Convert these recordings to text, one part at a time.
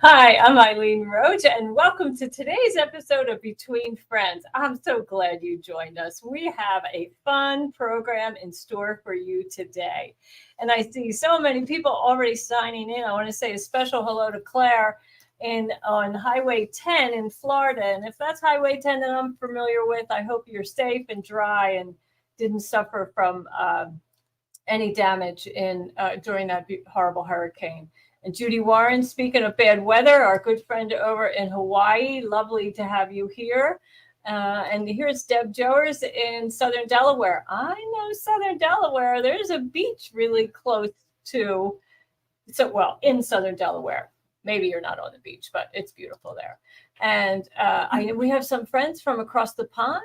Hi, I'm Eileen Roach, and welcome to today's episode of Between Friends. I'm so glad you joined us. We have a fun program in store for you today. And I see so many people already signing in. I want to say a special hello to Claire on Highway 10 in Florida. And if that's Highway 10 that I'm familiar with, I hope you're safe and dry and didn't suffer from any damage during that horrible hurricane. And Judy Warren, speaking of bad weather, our good friend over in Hawaii, lovely to have you here. And here's Deb Jowers in Southern Delaware. I know Southern Delaware. There's a beach really close to, in Southern Delaware. Maybe you're not on the beach, but it's beautiful there. And we have some friends from across the pond.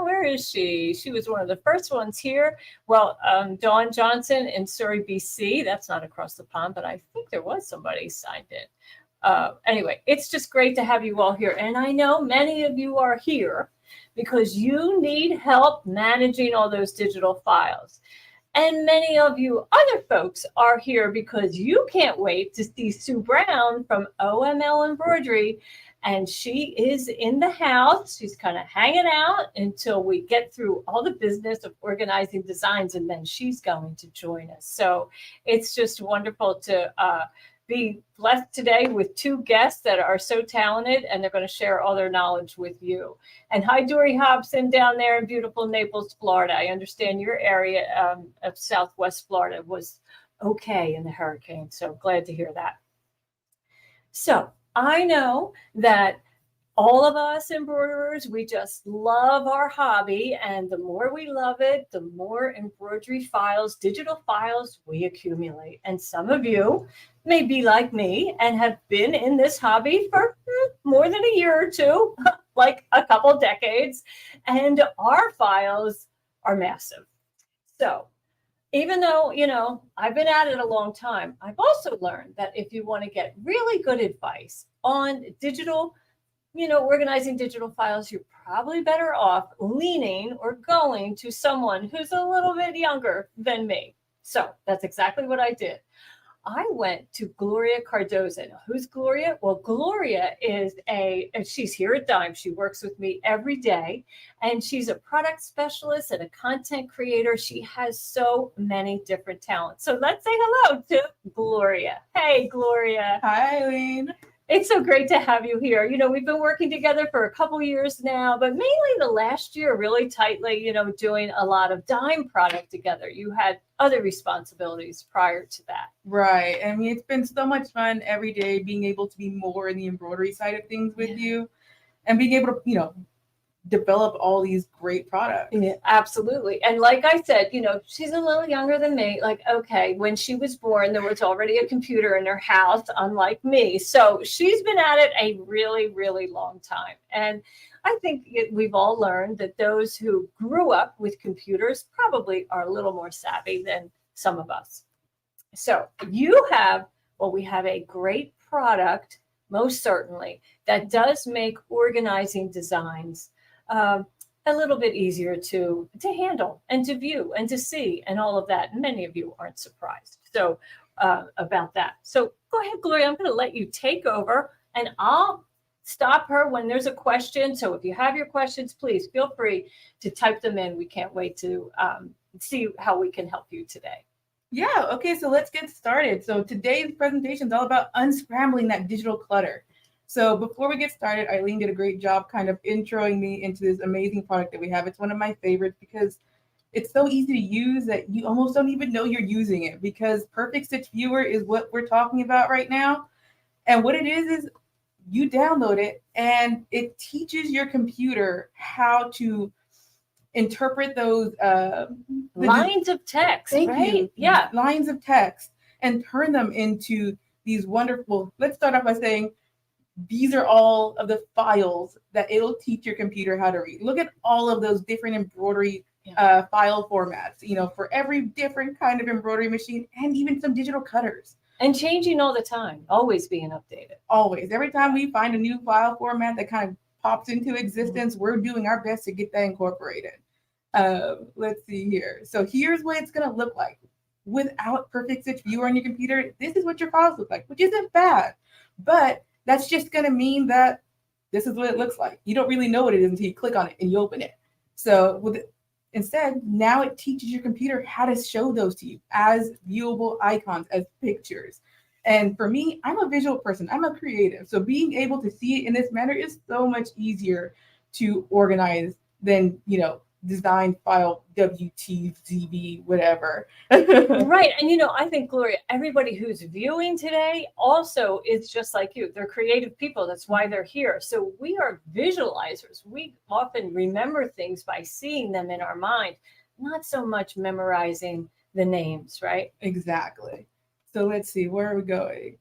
Where is she? She was one of the first ones here. Well, Dawn Johnson in Surrey, BC. That's not across the pond, but I think there was somebody signed in. Anyway, it's just great to have you all here. And I know many of you are here because you need help managing all those digital files. And many of you other folks are here because you can't wait to see Sue Brown from OML Embroidery. And she is in the house. She's kind of hanging out until we get through all the business of organizing designs. And then she's going to join us. So it's just wonderful to be blessed today with two guests that are so talented, and they're going to share all their knowledge with you. And hi, Dory Hobson down there in beautiful Naples, Florida. I understand your area of Southwest Florida was okay in the hurricane, so glad to hear that. So I know that all of us embroiderers, we just love our hobby. And the more we love it, the more embroidery files, digital files we accumulate. And some of you may be like me and have been in this hobby for more than a year or two, like a couple decades. And our files are massive. So even though, I've been at it a long time, I've also learned that if you want to get really good advice on digital organizing digital files, you're probably better off leaning or going to someone who's a little bit younger than me. So that's exactly what I did. I went to Gloria Cardoza. Now, who's Gloria? Well, Gloria she's here at Dime. She works with me every day, and she's a product specialist and a content creator. She has so many different talents. So let's say hello to Gloria. Hey, Gloria. Hi, Eileen. It's so great to have you here. We've been working together for a couple years now, but mainly the last year really tightly, doing a lot of Dime product together. You had other responsibilities prior to that. Right. I mean, it's been so much fun every day being able to be more in the embroidery side of things with you and being able to, develop all these great products. Yeah, absolutely. And like I said, she's a little younger than me. Like, okay, when she was born, there was already a computer in her house, unlike me. So she's been at it a really, really long time. And I think we've all learned that those who grew up with computers probably are a little more savvy than some of us. So we have a great product, most certainly, that does make organizing designs a little bit easier to handle and to view and to see and all of that. And many of you aren't surprised about that. So go ahead, Gloria. I'm going to let you take over, and I'll stop her when there's a question. So if you have your questions, please feel free to type them in. We can't wait to see how we can help you today. Yeah. Okay. So let's get started. So today's presentation is all about unscrambling that digital clutter. So before we get started, Eileen did a great job kind of introing me into this amazing product that we have. It's one of my favorites because it's so easy to use that you almost don't even know you're using it, because Perfect Stitch Viewer is what we're talking about right now. And what it is you download it and it teaches your computer how to interpret those lines of text. Yeah, lines of text, and turn them into these wonderful. Let's start off by saying these are all of the files that it'll teach your computer how to read. Look at all of those different embroidery file formats, for every different kind of embroidery machine, and even some digital cutters. And changing all the time, always being updated. Always. Every time we find a new file format that kind of pops into existence, we're doing our best to get that incorporated. Let's see here. So here's what it's going to look like. without Perfect Stitch Viewer on your computer, this is what your files look like, which isn't bad. But that's just going to mean that this is what it looks like. You don't really know what it is until you click on it and you open it. So instead, now it teaches your computer how to show those to you as viewable icons, as pictures. And for me, I'm a visual person. I'm a creative. So being able to see it in this manner is so much easier to organize than, design file WTZB, whatever. Right. And I think, Gloria, everybody who's viewing today also is just like you. They're creative people. That's why they're here. So we are visualizers. We often remember things by seeing them in our mind, not so much memorizing the names, right? Exactly. So let's see, where are we going?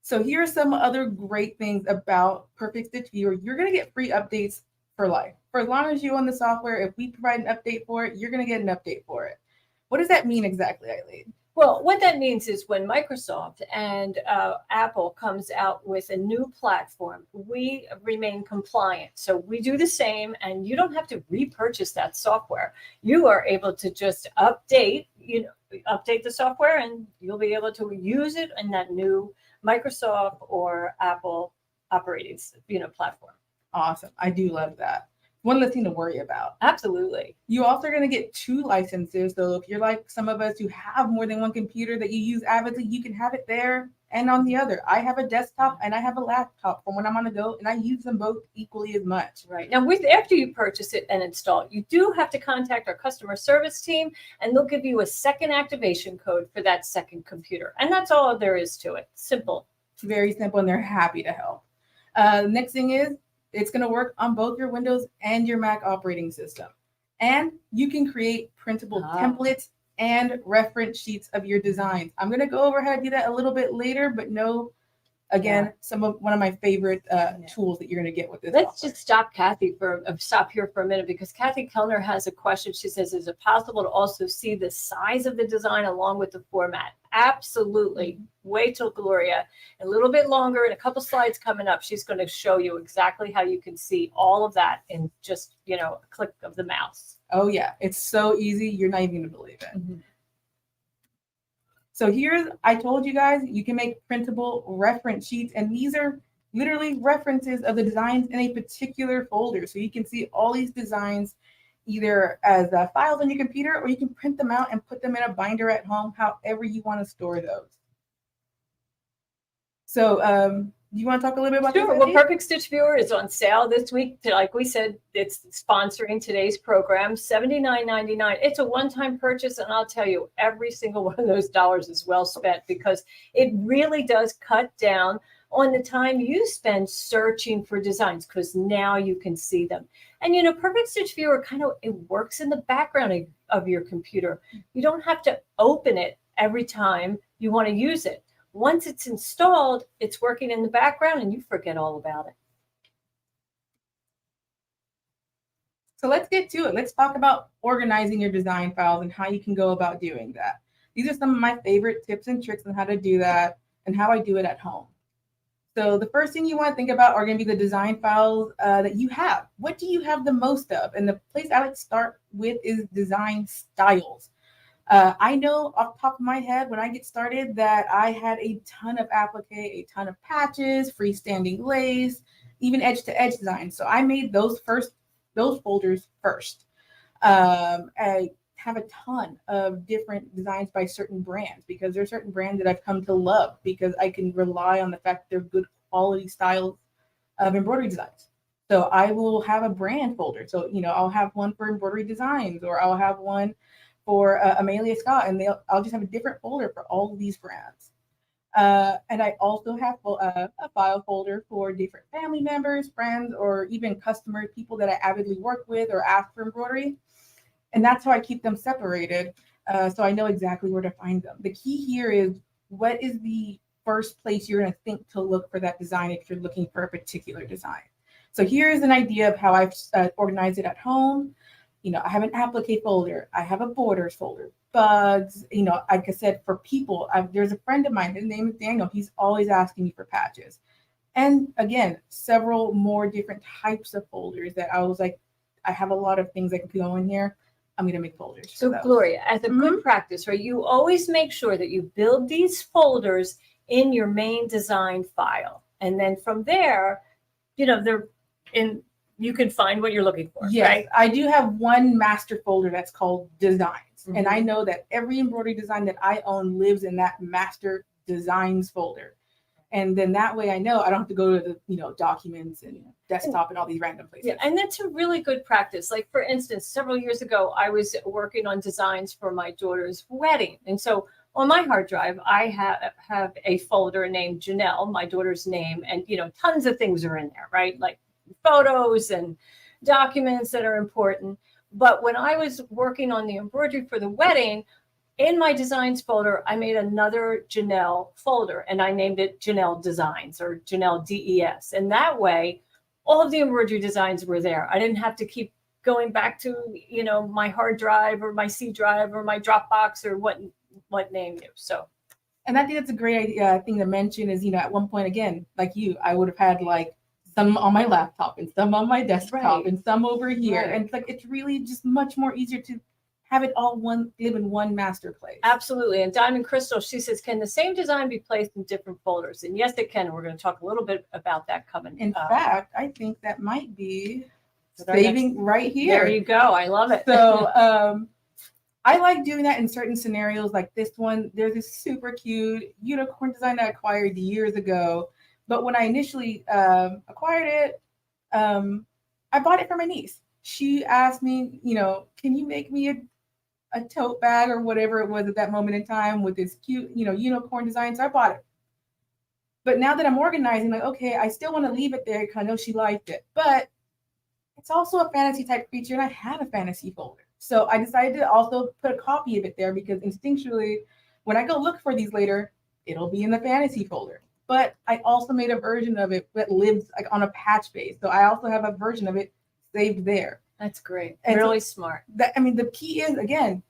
So here are some other great things about Perfect Stitch Viewer. You're going to get free updates for life. For as long as you own the software, if we provide an update for it, you're going to get an update for it. What does that mean exactly, Eileen? Well, what that means is when Microsoft and Apple comes out with a new platform, we remain compliant. So we do the same, and you don't have to repurchase that software. You are able to just update the software, and you'll be able to use it in that new Microsoft or Apple operating platform. Awesome. I do love that. One less thing to worry about. Absolutely. You also are going to get 2 licenses. So if you're like some of us who have more than one computer that you use avidly, you can have it there and on the other. I have a desktop and I have a laptop from when I'm on the go, and I use them both equally as much. Right. Now, after you purchase it and install it, you do have to contact our customer service team, and they'll give you a second activation code for that second computer. And that's all there is to it. Simple. Very simple, and they're happy to help. Next thing is, it's going to work on both your Windows and your Mac operating system. And you can create printable templates and reference sheets of your designs. I'm going to go over how to do that a little bit later, but again, one of my favorite tools that you're going to get with this. Let's just stop stop here for a minute, because Kathy Kellner has a question. She says, is it possible to also see the size of the design along with the format? Absolutely. Wait till Gloria, a little bit longer, in a couple slides coming up, she's going to show you exactly how you can see all of that in just, a click of the mouse. Oh yeah, it's so easy. You're not even going to believe it. Mm-hmm. So I told you guys, you can make printable reference sheets, and these are literally references of the designs in a particular folder. So you can see all these designs either as files on your computer, or you can print them out and put them in a binder at home, however you want to store those. So do you want to talk a little bit about Sure. Well, Perfect Stitch Viewer is on sale this week. Like we said, it's sponsoring today's program, $79.99. It's a one-time purchase, and I'll tell you, every single one of those dollars is well spent, because it really does cut down on the time you spend searching for designs, because now you can see them. And Perfect Stitch Viewer it works in the background of your computer. You don't have to open it every time you want to use it. Once it's installed, it's working in the background, and you forget all about it. So let's get to it. Let's talk about organizing your design files and how you can go about doing that. These are some of my favorite tips and tricks on how to do that and how I do it at home. So the first thing you want to think about are going to be the design files that you have. What do you have the most of? And the place I like to start with is design styles. I know off the top of my head when I get started that I had a ton of applique, a ton of patches, freestanding lace, even edge-to-edge designs. So I made those folders first. I have a ton of different designs by certain brands, because there are certain brands that I've come to love because I can rely on the fact that they're good quality styles of embroidery designs. So I will have a brand folder. So, I'll have one for embroidery designs, or I'll have one for Amelia Scott, and I'll just have a different folder for all of these brands. And I also have a file folder for different family members, friends, or even customers, people that I avidly work with or ask for embroidery. And that's how I keep them separated, so I know exactly where to find them. The key here is, what is the first place you're going to think to look for that design if you're looking for a particular design? So here's an idea of how I've organized it at home. I have an applique folder. I have a borders folder, bugs. Like I said, for people, there's a friend of mine. His name is Daniel. He's always asking me for patches. And again, several more different types of folders that I was like, I have a lot of things that can go in here. I'm going to make folders. So Gloria, as a good practice, right, you always make sure that you build these folders in your main design file. And then from there, you know, you can find what you're looking for. Yes, right? I do have one master folder that's called designs. And I know that every embroidery design that I own lives in that master designs folder. And then that way I know I don't have to go to the, you know, documents and desktop and all these random places. Yeah, and that's a really good practice. Like, for instance, several years ago, I was working on designs for my daughter's wedding. And so on my hard drive, I have a folder named Janelle, my daughter's name, and, you know, tons of things are in there, right? Like photos and documents that are important. But when I was working on the embroidery for the wedding, in my designs folder, I made another Janelle folder and I named it Janelle Designs or Janelle DES. And that way, all of the embroidery designs were there. I didn't have to keep going back to, you know, my hard drive or my C drive or my Dropbox or what name you. So, and I think that's a great thing to mention is, you know, at one point, again, like you, I would have had like some on my laptop and some on my desktop and some over here. Right. And it's like, it's really just much more easier to have it all live in one master place. Absolutely. And Diamond Crystal, she says, can the same design be placed in different folders? And yes, it can. We're going to talk a little bit about that coming. In fact, I think that might be saving right here. There you go. I love it. So I like doing that in certain scenarios like this one. There's this super cute unicorn design I acquired years ago. But when I initially acquired it, I bought it for my niece. She asked me, you know, can you make me a tote bag or whatever it was at that moment in time with this cute, you know, unicorn design. So I bought it. But now that I'm organizing, like, okay, I still want to leave it there because I know she liked it. But it's also a fantasy type creature and I have a fantasy folder. So I decided to also put a copy of it there because instinctually, when I go look for these later, it'll be in the fantasy folder. But I also made a version of it that lives like on a patch base. So I also have a version of it saved there. That's great. And really smart. I mean, the key is, again,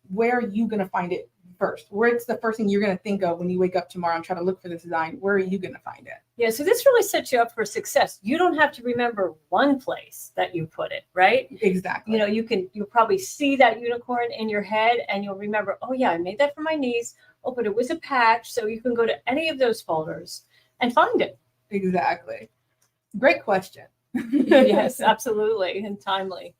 where are you going to find it first? Where's the first thing you're going to think of when you wake up tomorrow and try to look for this design? Where are you going to find it? Yeah, so this really sets you up for success. You don't have to remember one place that you put it, right? Exactly. You know, you'll probably see that unicorn in your head and you'll remember, oh yeah, I made that for my niece. Oh, but it was a patch. So you can go to any of those folders and find it. Exactly. Great question. Yes, absolutely. And timely.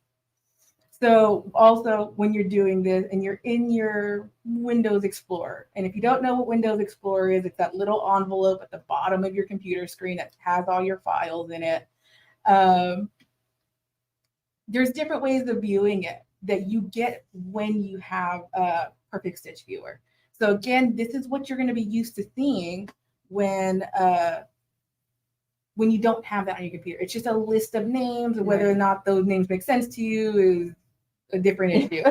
So also when you're doing this and you're in your Windows Explorer, and if you don't know what Windows Explorer is, it's that little envelope at the bottom of your computer screen that has all your files in it. There's different ways of viewing it that you get when you have a Perfect Stitch Viewer. So again, this is what you're going to be used to seeing when you don't have that on your computer. It's just a list of names, and whether or not those names make sense to you is a different issue.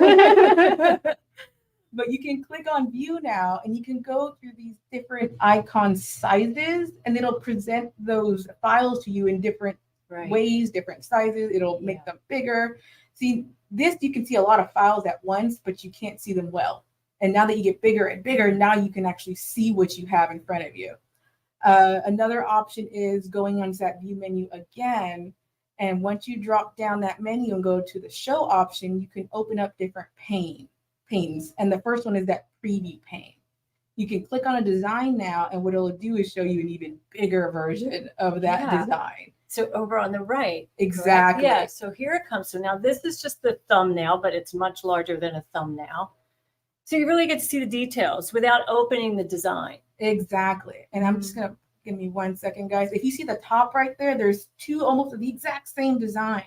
But you can click on view now and you can go through these different icon sizes and it'll present those files to you in different ways, different sizes. It'll make them bigger. See, this, you can see a lot of files at once, but you can't see them well. And now that you get bigger and bigger, now you can actually see what you have in front of you. Another option is going onto that view menu again. And once you drop down that menu and go to the show option, you can open up different panes. And the first one is that preview pane. You can click on a design now, and what it'll do is show you an even bigger version of that design. So over on the right. Exactly. Correct? Yeah, so here it comes. So now this is just the thumbnail, but it's much larger than a thumbnail. So you really get to see the details without opening the design. Exactly. And I'm just going to give me 1 second, guys. If you see the top right there, there's two almost the exact same design.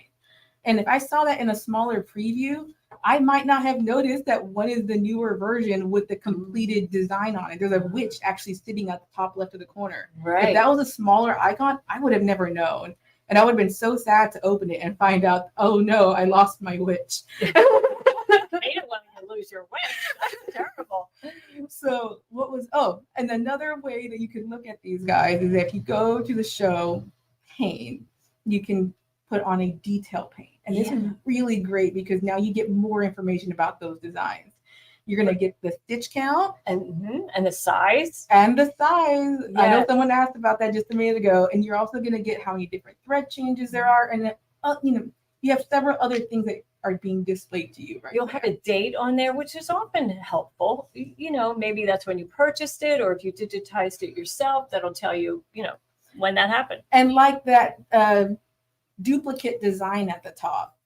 And if I saw that in a smaller preview, I might not have noticed that one is the newer version with the completed design on it. There's a witch actually sitting at the top left of the corner. Right. If that was a smaller icon, I would have never known. And I would have been so sad to open it and find out, oh no, I lost my witch. I don't want you to lose your witch. That's terrible. So and another way that you can look at these guys is if you go to the show pane, you can put on a detail pane. And this is really great because now you get more information about those designs. You're going to get the stitch count and the size. And the size. Yes. I know someone asked about that just a minute ago. And you're also going to get how many different thread changes there are. And you you have several other things that are being displayed to you, right? You'll have a date on there, which is often helpful. Maybe that's when you purchased it, or if you digitized it yourself, that'll tell you, when that happened. And like that duplicate design at the top,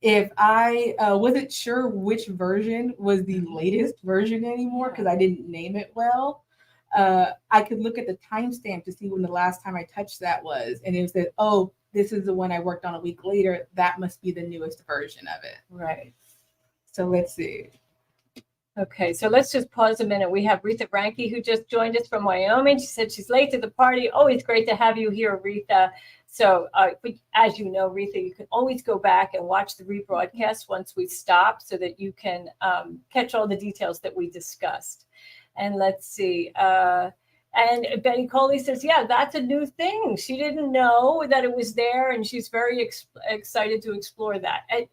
if I wasn't sure which version was the latest version anymore because I didn't name it well, I could look at the timestamp to see when the last time I touched that was. And it said, oh, this is the one I worked on a week later. That must be the newest version of it. Right. So let's see. Okay, so let's just pause a minute. We have Retha Ranke, who just joined us from Wyoming. She said she's late to the party. Always great to have you here, Retha. So as you know, Retha, you can always go back and watch the rebroadcast once we stop so that you can catch all the details that we discussed. And let's see. And Betty Coley says, yeah, that's a new thing. She didn't know that it was there, and she's very excited to explore that. And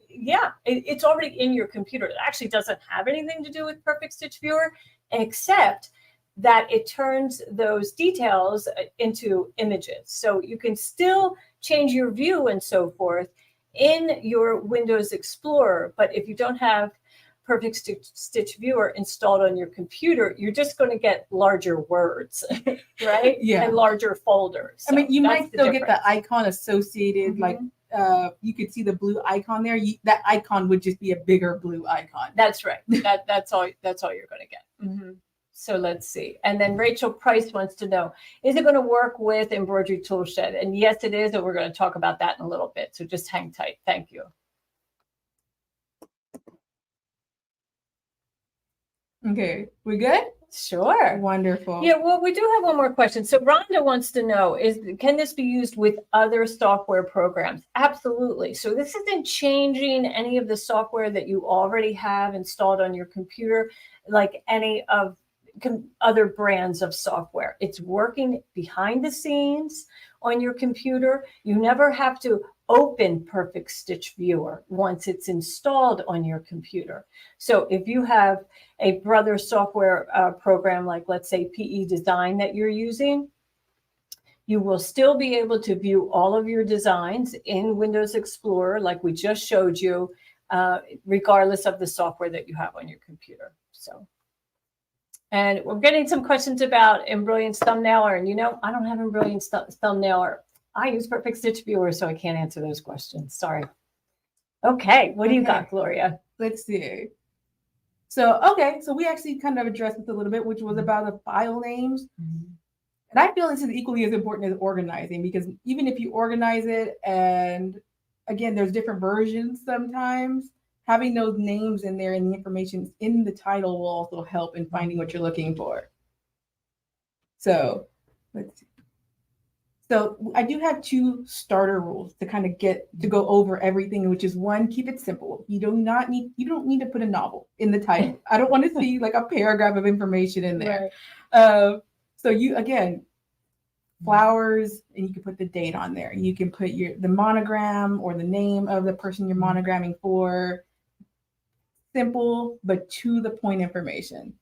it's already in your computer. It actually doesn't have anything to do with Perfect Stitch Viewer, except that it turns those details into images. So you can still change your view and so forth in your Windows Explorer. But if you don't have Perfect Stitch Viewer installed on your computer, you're just going to get larger words, right? Yeah. And larger folders. So I mean, you might still get the icon associated, like you could see the blue icon there. That icon would just be a bigger blue icon. That's right. That's all you're going to get. Mm-hmm. So let's see. And then Rachel Price wants to know, is it going to work with Embroidery Toolshed? And yes, it is. And we're going to talk about that in a little bit. So just hang tight. Thank you. Okay, we good? Sure. Wonderful. Yeah, well, we do have one more question. So Rhonda wants to know, can this be used with other software programs? Absolutely. So this isn't changing any of the software that you already have installed on your computer, like any of other brands of software. It's working behind the scenes on your computer. You never have to open Perfect Stitch Viewer once it's installed on your computer. So if you have a brother software program, like let's say PE Design that you're using, you will still be able to view all of your designs in Windows Explorer, like we just showed you, regardless of the software that you have on your computer. So, and we're getting some questions about Embroidery Thumbnailer, and I don't have Embroidery Thumbnailer. I use Perfect Stitch Viewer, so I can't answer those questions. Sorry. Okay, what do you got, Gloria? Let's see. So we actually kind of addressed this a little bit, which was about the file names. Mm-hmm. And I feel this is equally as important as organizing, because even if you organize it, and again, there's different versions sometimes, having those names in there and the information in the title will also help in finding what you're looking for. So let's see. So I do have 2 starter rules to kind of go over everything, which is 1, keep it simple. You don't need to put a novel in the title. I don't want to see like a paragraph of information in there. Right. So you, again, flowers, and you can put the date on there. You can put the monogram or the name of the person you're monogramming for. Simple, but to the point information.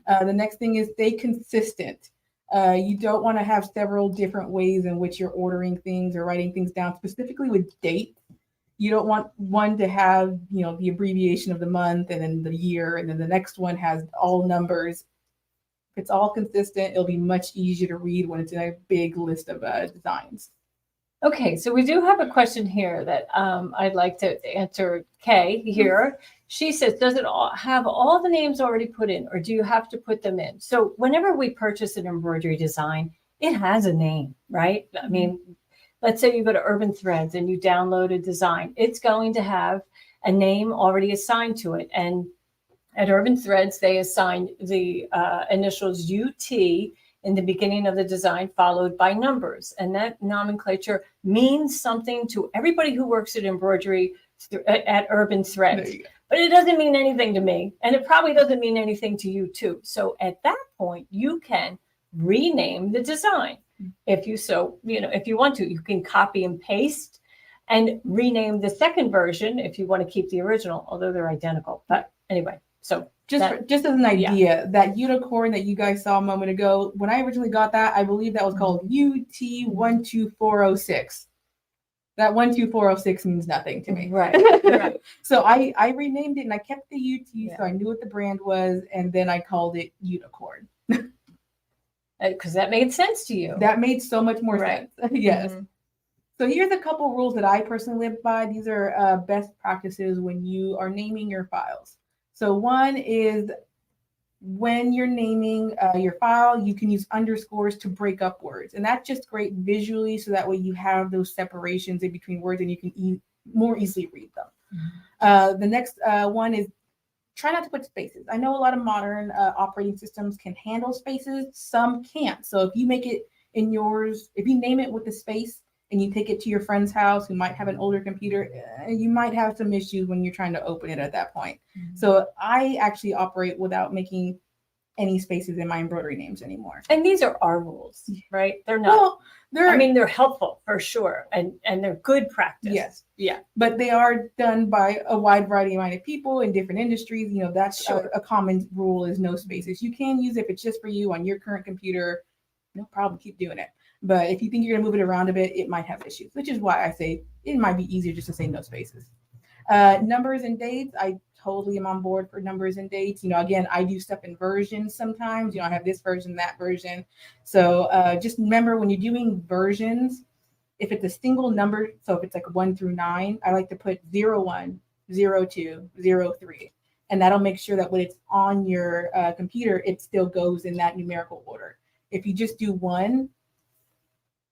The next thing is stay consistent. You don't want to have several different ways in which you're ordering things or writing things down, specifically with dates. You don't want one to have, the abbreviation of the month and then the year, and then the next one has all numbers. If it's all consistent, it'll be much easier to read when it's in a big list of designs. Okay, so we do have a question here that I'd like to answer. Kay here. She says, does it have all the names already put in, or do you have to put them in? So whenever we purchase an embroidery design, it has a name, right? I mean, let's say you go to Urban Threads and you download a design. It's going to have a name already assigned to it. And at Urban Threads, they assign the initials UT in the beginning of the design, followed by numbers. And that nomenclature means something to everybody who works at embroidery at Urban Threads. But it doesn't mean anything to me. And it probably doesn't mean anything to you too. So at that point, you can rename the design. If you want to, you can copy and paste and rename the second version if you want to keep the original, although they're identical. But anyway, so just as an idea, that unicorn that you guys saw a moment ago, when I originally got that, I believe that was called UT12406. That 12406 means nothing to me. Right. Right. So I renamed it and I kept the UT, Yeah. so I knew what the brand was, and then I called it Unicorn. Because that made sense to you. That made so much more Right. sense. Yes. Mhm. So here's a couple rules that I personally live by. These are best practices when you are naming your files. So one is when you're naming your file, you can use underscores to break up words. And that's just great visually, so that way you have those separations in between words and you can more easily read them. The next one is try not to put spaces. I know a lot of modern operating systems can handle spaces, some can't. So if you make it in yours, if you name it with a space and you take it to your friend's house who might have an older computer, you might have some issues when you're trying to open it at that point. Mm-hmm. So I actually operate without making any spaces in my embroidery names anymore. And these are our rules, right? They're not. Well, they're helpful for sure, and they're good practice. Yes, yeah. But they are done by a wide variety of people in different industries. You know, that's sure. a common rule is no spaces. You can use it if it's just for you on your current computer, no problem, keep doing it. But if you think you're gonna move it around a bit, it might have issues, which is why I say it might be easier just to say no spaces. Numbers and dates, I totally am on board for numbers and dates. You know, again, I do stuff in versions sometimes. You know, I have this version, that version. So just remember when you're doing versions, if it's a single number, so if it's like 1 through 9, I like to put 01, 02, 03. And that'll make sure that when it's on your computer, it still goes in that numerical order. If you just do 1,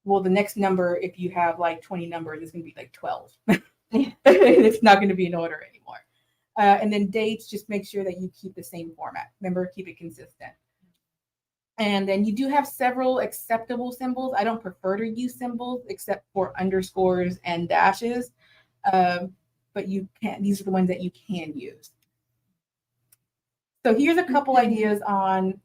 well, the next number, if you have like 20 numbers, it's going to be like 12. It's not going to be in order anymore. And then dates, just make sure that you keep the same format. Remember, keep it consistent. And then you do have several acceptable symbols. I don't prefer to use symbols except for underscores and dashes. But you can, these are the ones that you can use. So here's a couple ideas on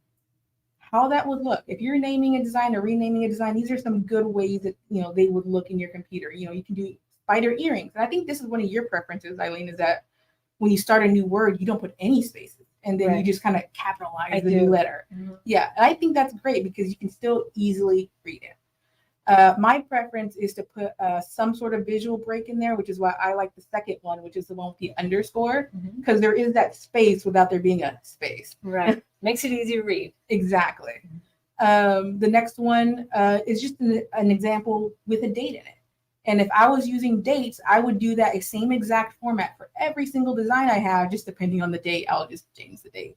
how that would look. If you're naming a design or renaming a design, these are some good ways that, you know, they would look in your computer. You know, you can do spider earrings. And I think this is one of your preferences, Eileen, is that when you start a new word, you don't put any spaces. And then you just kind of capitalize the new letter. Mm-hmm. Yeah, and I think that's great because you can still easily read it. My preference is to put some sort of visual break in there, which is why I like the second one, which is the one with the underscore, because there is that space without there being a space. Right. Makes it easy to read. Exactly. The next one is just an example with a date in it. And if I was using dates, I would do that same exact format for every single design I have, just depending on the date. I'll just change the date.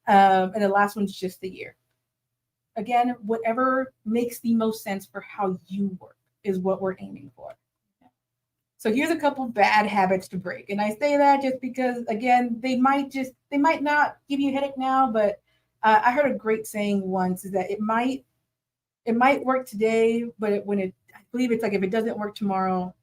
And the last one's just the year. Again, whatever makes the most sense for how you work is what we're aiming for. So here's a couple bad habits to break. And I say that just because, again, they might not give you a headache now, but I heard a great saying once is that it might work today, but I believe it's like if it doesn't work tomorrow.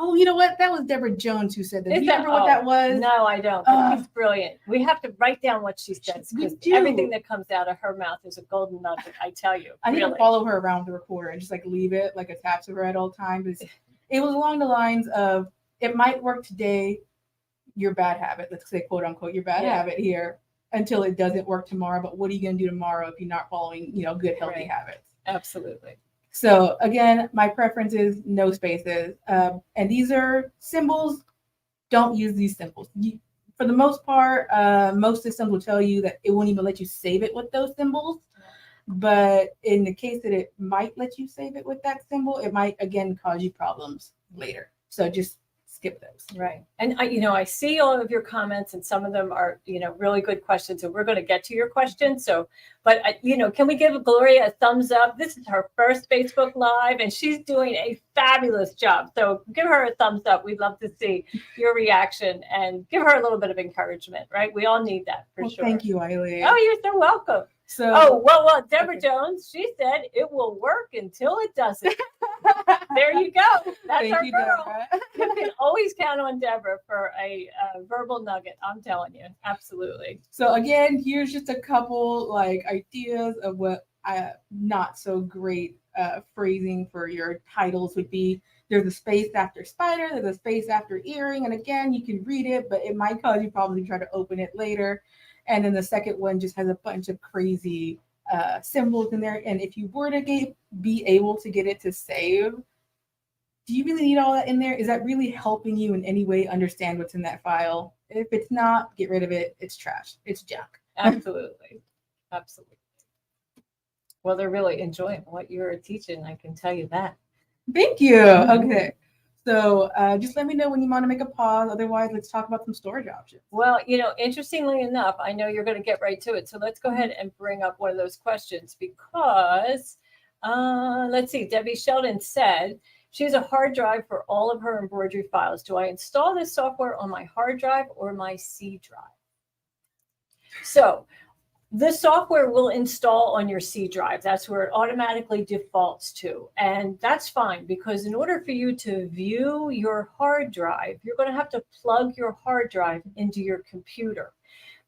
Oh, you know what? That was Deborah Jones who said that. Do you remember what that was? No, I don't. But she's brilliant. We have to write down what she says because everything that comes out of her mouth is a golden nugget. I tell you. I need to follow her around the recorder and just like leave it like attached to her at all times. It was along the lines of it might work today, your bad habit. Let's say quote unquote your bad habit here until it doesn't work tomorrow. But what are you going to do tomorrow if you're not following, good healthy habits? Absolutely. So again, my preference is no spaces. And these are symbols. Don't use these symbols. For the most part, most systems will tell you that it won't even let you save it with those symbols. But in the case that it might let you save it with that symbol, it might, again, cause you problems later. So just skip those. Right. And I see all of your comments and some of them are, really good questions. And we're going to get to your questions. So, but, can we give Gloria a thumbs up? This is her first Facebook Live and she's doing a fabulous job. So give her a thumbs up. We'd love to see your reaction and give her a little bit of encouragement, right? We all need that for sure. Thank you, Eileen. Oh, you're so welcome. So, well, Deborah Jones, she said it will work until it doesn't. There you go. That's our girl. You can always count on Deborah for a verbal nugget. I'm telling you, absolutely. So again, here's just a couple ideas of what not so great phrasing for your titles would be. There's a space after spider. There's a space after earring, and again, you can read it, but it might cause you problems if you try to open it later. And then the second one just has a bunch of crazy symbols in there. And if you were to be able to get it to save, do you really need all that in there? Is that really helping you in any way understand what's in that file? If it's not, get rid of it. It's trash. It's junk. Absolutely. Absolutely. Well, they're really enjoying what you're teaching. I can tell you that. Thank you. Okay. So just let me know when you want to make a pause. Otherwise, let's talk about some storage options. Well, interestingly enough, I know you're going to get right to it. So let's go ahead and bring up one of those questions because, let's see, Debbie Sheldon said she has a hard drive for all of her embroidery files. Do I install this software on my hard drive or my C drive? So the software will install on your C drive. That's where it automatically defaults to. And that's fine because in order for you to view your hard drive, you're going to have to plug your hard drive into your computer.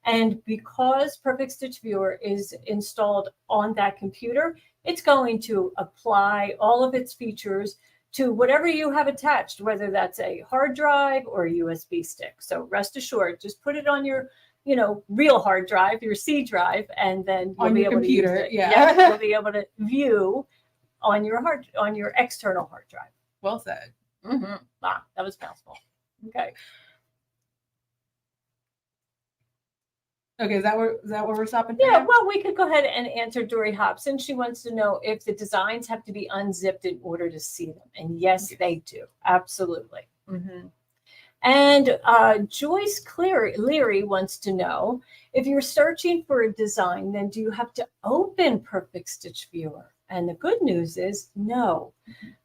And because Perfect Stitch Viewer is installed on that computer, it's going to apply all of its features to whatever you have attached, whether that's a hard drive or a USB stick. So rest assured, just put it on your real hard drive, your C drive, and then you'll be able computer, to use it. yeah. You'll be able to view on your external hard drive. Well said. Mm-hmm. Wow, that was mouthful. Okay. Okay, is that where we're stopping? Yeah, well, we could go ahead and answer Dory Hobson. She wants to know if the designs have to be unzipped in order to see them. And yes, they do. Absolutely. Mm-hmm. And Joyce Leary wants to know, if you're searching for a design, then do you have to open Perfect Stitch Viewer? And the good news is no.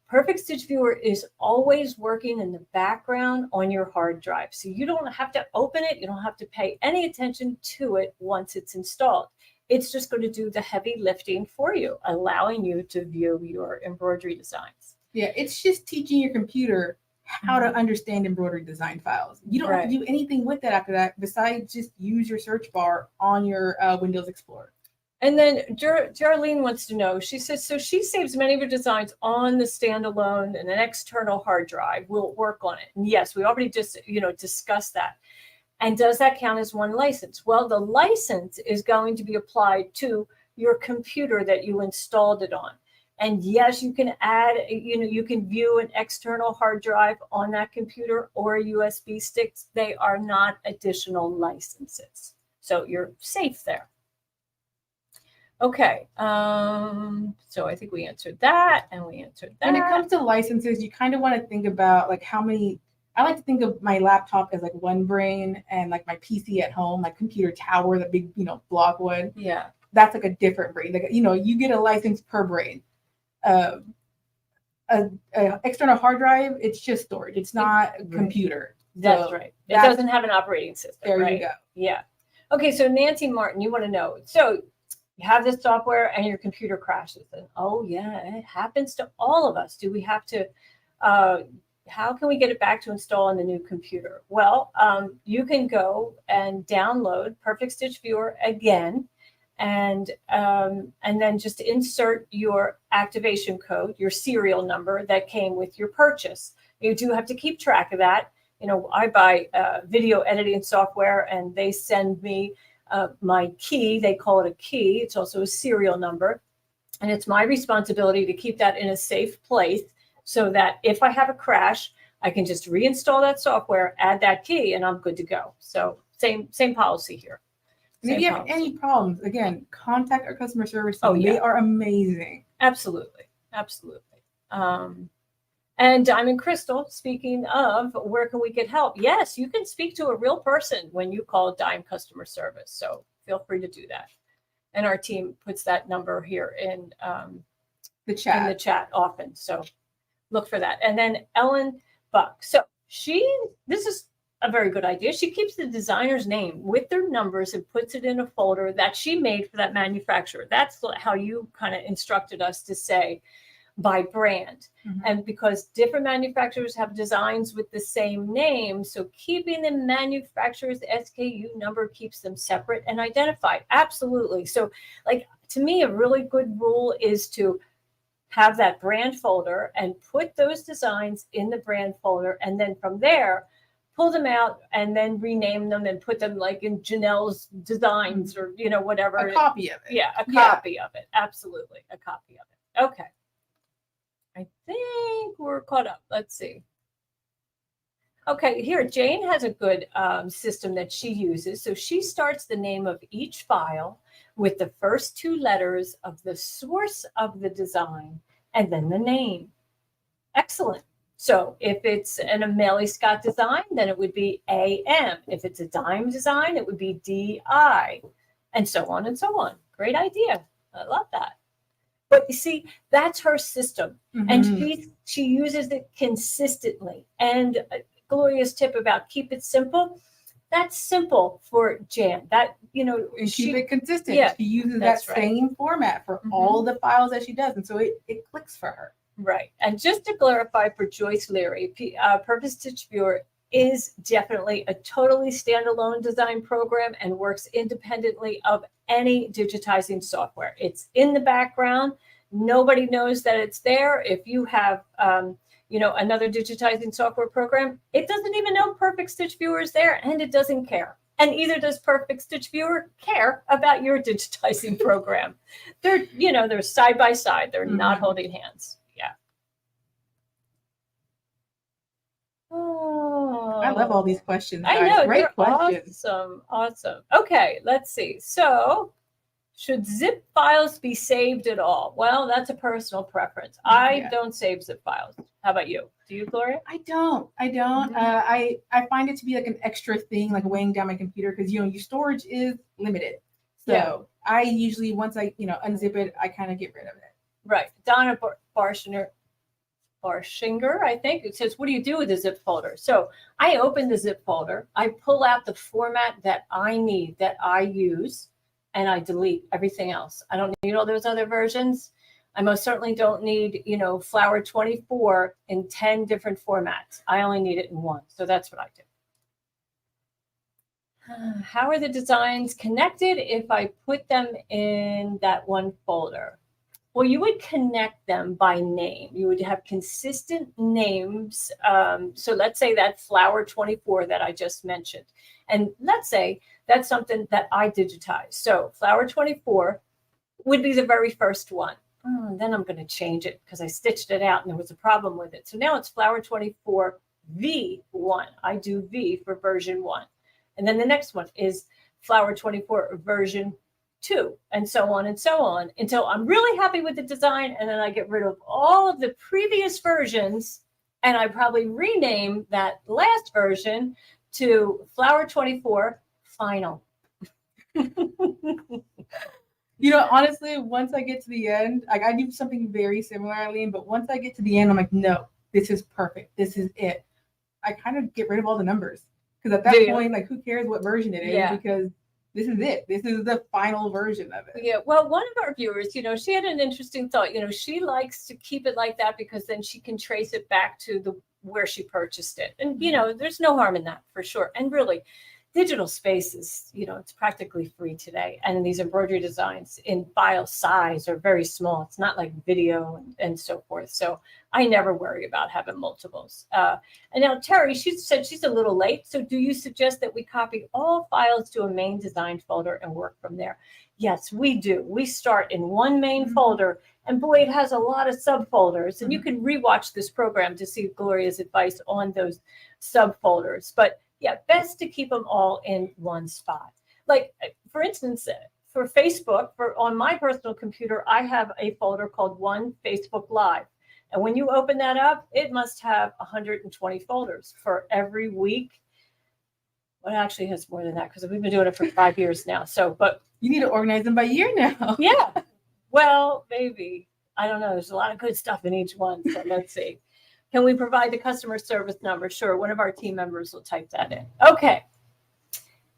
Perfect Stitch Viewer is always working in the background on your hard drive. So you don't have to open it. You don't have to pay any attention to it once it's installed. It's just going to do the heavy lifting for you, allowing you to view your embroidery designs. Yeah, it's just teaching your computer how to understand embroidery design files. You don't have to do anything with that after that besides just use your search bar on your Windows Explorer. And then Jarlene wants to know, she says, so she saves many of her designs on the standalone and an external hard drive. Will it work on it? And yes, we already just, discussed that. And does that count as one license? Well, the license is going to be applied to your computer that you installed it on. And yes, you can add, you can view an external hard drive on that computer or a USB stick. They are not additional licenses. So you're safe there. Okay. So I think we answered that and we answered that. When it comes to licenses, you kind of want to think about like how many, I like to think of my laptop as like one brain and like my PC at home, like computer tower, the big, block one. Yeah. That's like a different brain. Like, you get a license per brain. External hard drive, it's just storage. It's not a computer. That's right. It doesn't have an operating system. There right? you go. Yeah. Okay. So Nancy Martin, you want to know. So you have this software and your computer crashes. And oh yeah, it happens to all of us. Do we have to, how can we get it back to install on the new computer? Well, you can go and download Perfect Stitch Viewer again. And then just insert your activation code, your serial number that came with your purchase. You do have to keep track of that. I buy video editing software and they send me my key. They call it a key. It's also a serial number. And it's my responsibility to keep that in a safe place so that if I have a crash, I can just reinstall that software, add that key, and I'm good to go. So same policy here. And if you have any problems, again, contact our customer service team. Oh, yeah. They are amazing. Absolutely. And Diamond Crystal, speaking of, where can we get help? Yes, you can speak to a real person when you call Dime customer service. So feel free to do that. And our team puts that number here in the chat often. So look for that. And then Ellen Buck. So this is a very good idea. She keeps the designer's name with their numbers and puts it in a folder that she made for that manufacturer. That's how you kind of instructed us to say by brand. Mm-hmm. And because different manufacturers have designs with the same name, so keeping the manufacturer's SKU number keeps them separate and identified. Absolutely. So to me, a really good rule is to have that brand folder and put those designs in the brand folder. And then from there, pull them out and then rename them and put them like in Janelle's designs or, whatever. A copy of it. Yeah, a copy of it. Absolutely. A copy of it. Okay. I think we're caught up. Let's see. Okay, here, Jane has a good system that she uses. So she starts the name of each file with the first 2 letters of the source of the design and then the name. Excellent. So if it's an Amelie Scott design, then it would be AM. If it's a dime design, it would be DI, and so on and so on. Great idea. I love that. But you see, that's her system, and she uses it consistently. And Gloria's tip about keep it simple, that's simple for Jan. That, and keep it consistent. Yeah, she uses that same format for all the files that she does, and so it clicks for her. Right. And just to clarify for Joyce Leary, Purpose Stitch Viewer is definitely a totally standalone design program and works independently of any digitizing software. It's in the background. Nobody knows that it's there. If you have, another digitizing software program, it doesn't even know Perfect Stitch Viewer is there, and it doesn't care. And either does Perfect Stitch Viewer care about your digitizing program. They're side by side. They're not holding hands. Yeah. Oh, I love all these questions. I know. Great questions. Awesome. Okay, let's see. So, should zip files be saved at all? Well, that's a personal preference. I don't save zip files. How about you? Do you, Gloria? I don't. I find it to be like an extra thing, like weighing down my computer, because your storage is limited. So I usually, once I unzip it, I kind of get rid of it. Right. Donna Barshinger, I think, it says, what do you do with the zip folder? So I open the zip folder, I pull out the format that I need, that I use, and I delete everything else. I don't need all those other versions. I most certainly don't need, Flower 24 in 10 different formats. I only need it in one. So that's what I do. How are the designs connected if I put them in that one folder? Well, you would connect them by name. You would have consistent names. So let's say that Flower 24 that I just mentioned. And let's say that's something that I digitize. So Flower 24 would be the very first one. Then I'm going to change it because I stitched it out and there was a problem with it. So now it's Flower 24 V1. I do V for version 1. And then the next one is Flower 24 version 2, and so on until I'm really happy with the design, and then I get rid of all of the previous versions, and I probably rename that last version to Flower 24 Final. Honestly, once I get to the end, like I do something very similar, Eileen, but once I get to the end, I'm like, no, this is perfect. This is it. I kind of get rid of all the numbers, because at that point, like, who cares what version it is? Because this is it. This is the final version of it. Yeah. Well, one of our viewers, she had an interesting thought. She likes to keep it like that because then she can trace it back to where she purchased it. And, there's no harm in that for sure. And really, digital space is, it's practically free today. And these embroidery designs in file size are very small. It's not like video and so forth. So I never worry about having multiples. And now Terry, she said she's a little late. So do you suggest that we copy all files to a main design folder and work from there? Yes, we do. We start in one main folder, and boy, it has a lot of subfolders. And you can rewatch this program to see Gloria's advice on those subfolders. But yeah, best to keep them all in one spot. Like, for instance, for Facebook, on my personal computer, I have a folder called One Facebook Live. And when you open that up, it must have 120 folders for every week. Well, it actually has more than that because we've been doing it for 5 years now. So, but you need to organize them by year now. Yeah. Well, maybe. I don't know. There's a lot of good stuff in each one. So let's see. Can we provide the customer service number? Sure. One of our team members will type that in. Okay.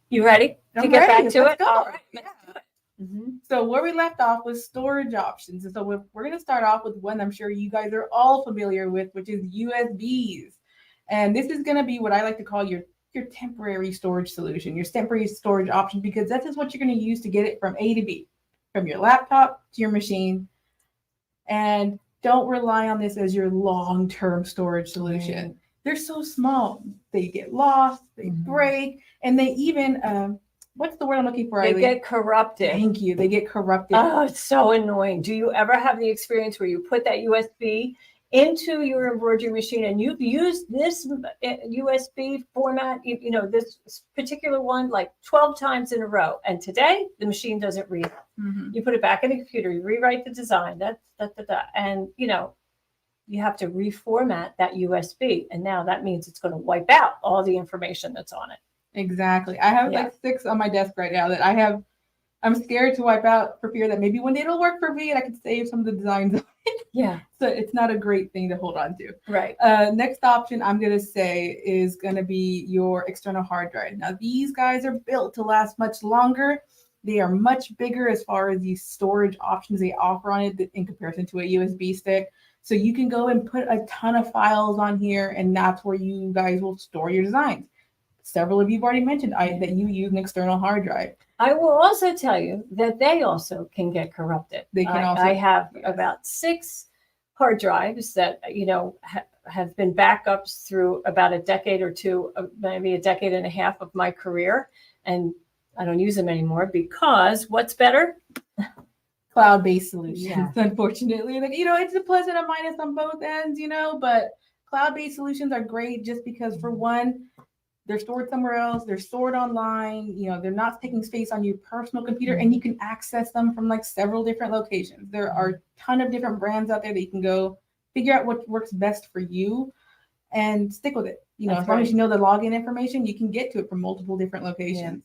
You ready to get back to it? All right. Let's do it. So where we left off was storage options. And so we're going to start off with one I'm sure you guys are all familiar with, which is USBs. And this is going to be what I like to call your temporary storage solution, your temporary storage option, because that is what you're going to use to get it from A to B, from your laptop to your machine. And don't rely on this as your long-term storage solution. They're so small. They get lost, they break, and they even, what's the word I'm looking for? They get corrupted. Thank you. They get corrupted. Oh, it's so annoying. Do you ever have the experience where you put that USB into your embroidery machine and you've used this USB format, this particular one like 12 times in a row, and today the machine doesn't read it. You put it back in the computer, you rewrite the design, and you have to reformat that USB, and now that means it's going to wipe out all the information that's on it. Exactly. I have like 6 on my desk right now that I'm scared to wipe out for fear that maybe one day it'll work for me and I can save some of the designs. Yeah. So it's not a great thing to hold on to. Right. Next option I'm going to say is going to be your external hard drive. Now, these guys are built to last much longer. They are much bigger as far as the storage options they offer on it in comparison to a USB stick. So you can go and put a ton of files on here, and that's where you guys will store your designs. Several of you have already mentioned that you use an external hard drive. I will also tell you that they also can get corrupted. They can also. I have about 6 hard drives that have been backups through about a decade or two, maybe a decade and a half of my career, and I don't use them anymore because what's better? Cloud-based solutions, unfortunately. It's a plus and a minus on both ends, but cloud-based solutions are great just because, for one, they're stored somewhere else, they're stored online, they're not taking space on your personal computer, and you can access them from like several different locations. There are a ton of different brands out there that you can go figure out what works best for you and stick with it. As long as you know the login information, you can get to it from multiple different locations.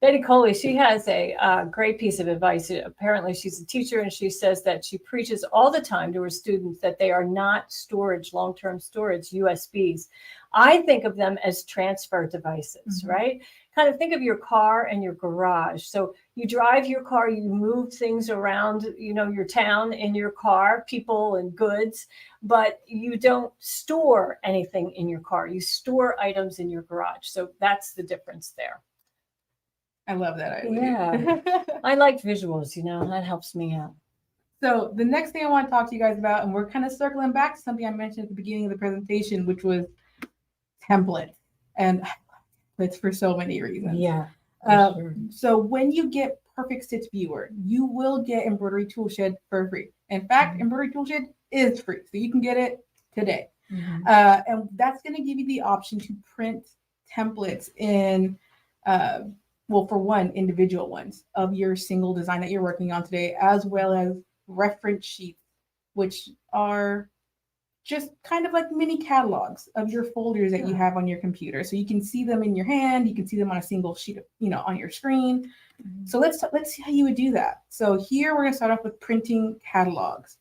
Betty Coley, she has a great piece of advice. Apparently, she's a teacher, and she says that she preaches all the time to her students that they are not long-term storage USBs. I think of them as transfer devices, right? Kind of think of your car and your garage. So you drive your car, you move things around, your town in your car, people and goods, but you don't store anything in your car. You store items in your garage. So that's the difference there. I love that idea. Yeah. I like visuals, that helps me out. So the next thing I want to talk to you guys about, and we're kind of circling back to something I mentioned at the beginning of the presentation, which was templates. And templates for so many reasons. Yeah. So when you get Perfect Stitch Viewer, you will get Embroidery Toolshed for free. In fact, Embroidery Toolshed is free, so you can get it today. And that's going to give you the option to print templates in for one, individual ones of your single design that you're working on today, as well as reference sheets, which are just kind of like mini catalogs of your folders that you have on your computer. So you can see them in your hand, you can see them on a single sheet, on your screen. So let's see how you would do that. So here we're going to start off with printing catalogs.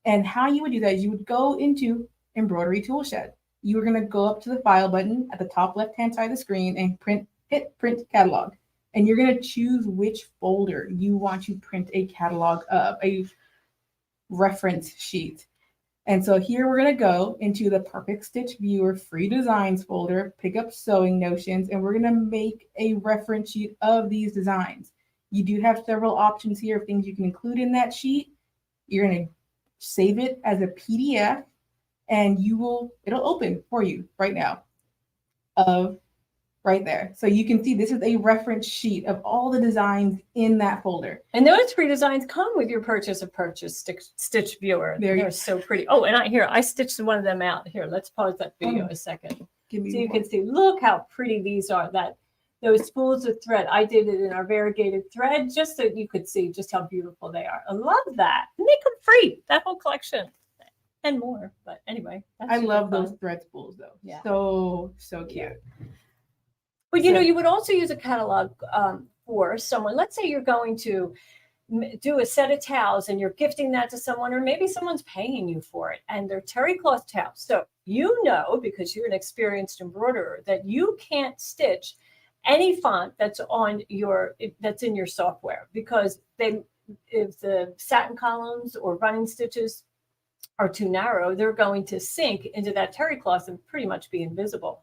And how you would do that is you would go into Embroidery Toolshed. You are going to go up to the file button at the top left-hand side of the screen and hit print catalog, and you're going to choose which folder you want to print a catalog of, a reference sheet. And so here we're going to go into the Perfect Stitch Viewer free designs folder, pick up sewing notions, and we're going to make a reference sheet of these designs. You do have several options here of things you can include in that sheet. You're going to save it as a PDF, and it'll open for you right now right there. So you can see this is a reference sheet of all the designs in that folder. And those free designs come with your purchase of Stitch Viewer. They're so pretty. Oh, and I stitched one of them out. Here, let's pause that video a second. So you can see, look how pretty these are. Those spools of thread. I did it in our variegated thread just so you could see just how beautiful they are. I love that. And they come free, that whole collection. And more. But anyway. I love those thread spools though. Yeah. So cute. Yeah. But you would also use a catalog for someone. Let's say you're going to do a set of towels and you're gifting that to someone, or maybe someone's paying you for it, and they're terry cloth towels. So because you're an experienced embroiderer, that you can't stitch any font that's in your software, because if the satin columns or running stitches are too narrow, they're going to sink into that terry cloth and pretty much be invisible.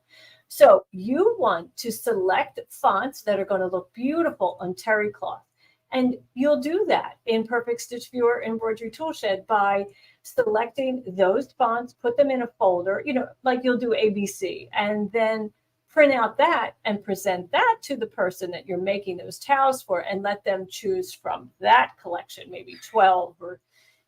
So you want to select fonts that are going to look beautiful on terry cloth. And you'll do that in Perfect Stitch Viewer Embroidery Toolshed by selecting those fonts, put them in a folder, like you'll do ABC, and then print out that and present that to the person that you're making those towels for, and let them choose from that collection, maybe 12 or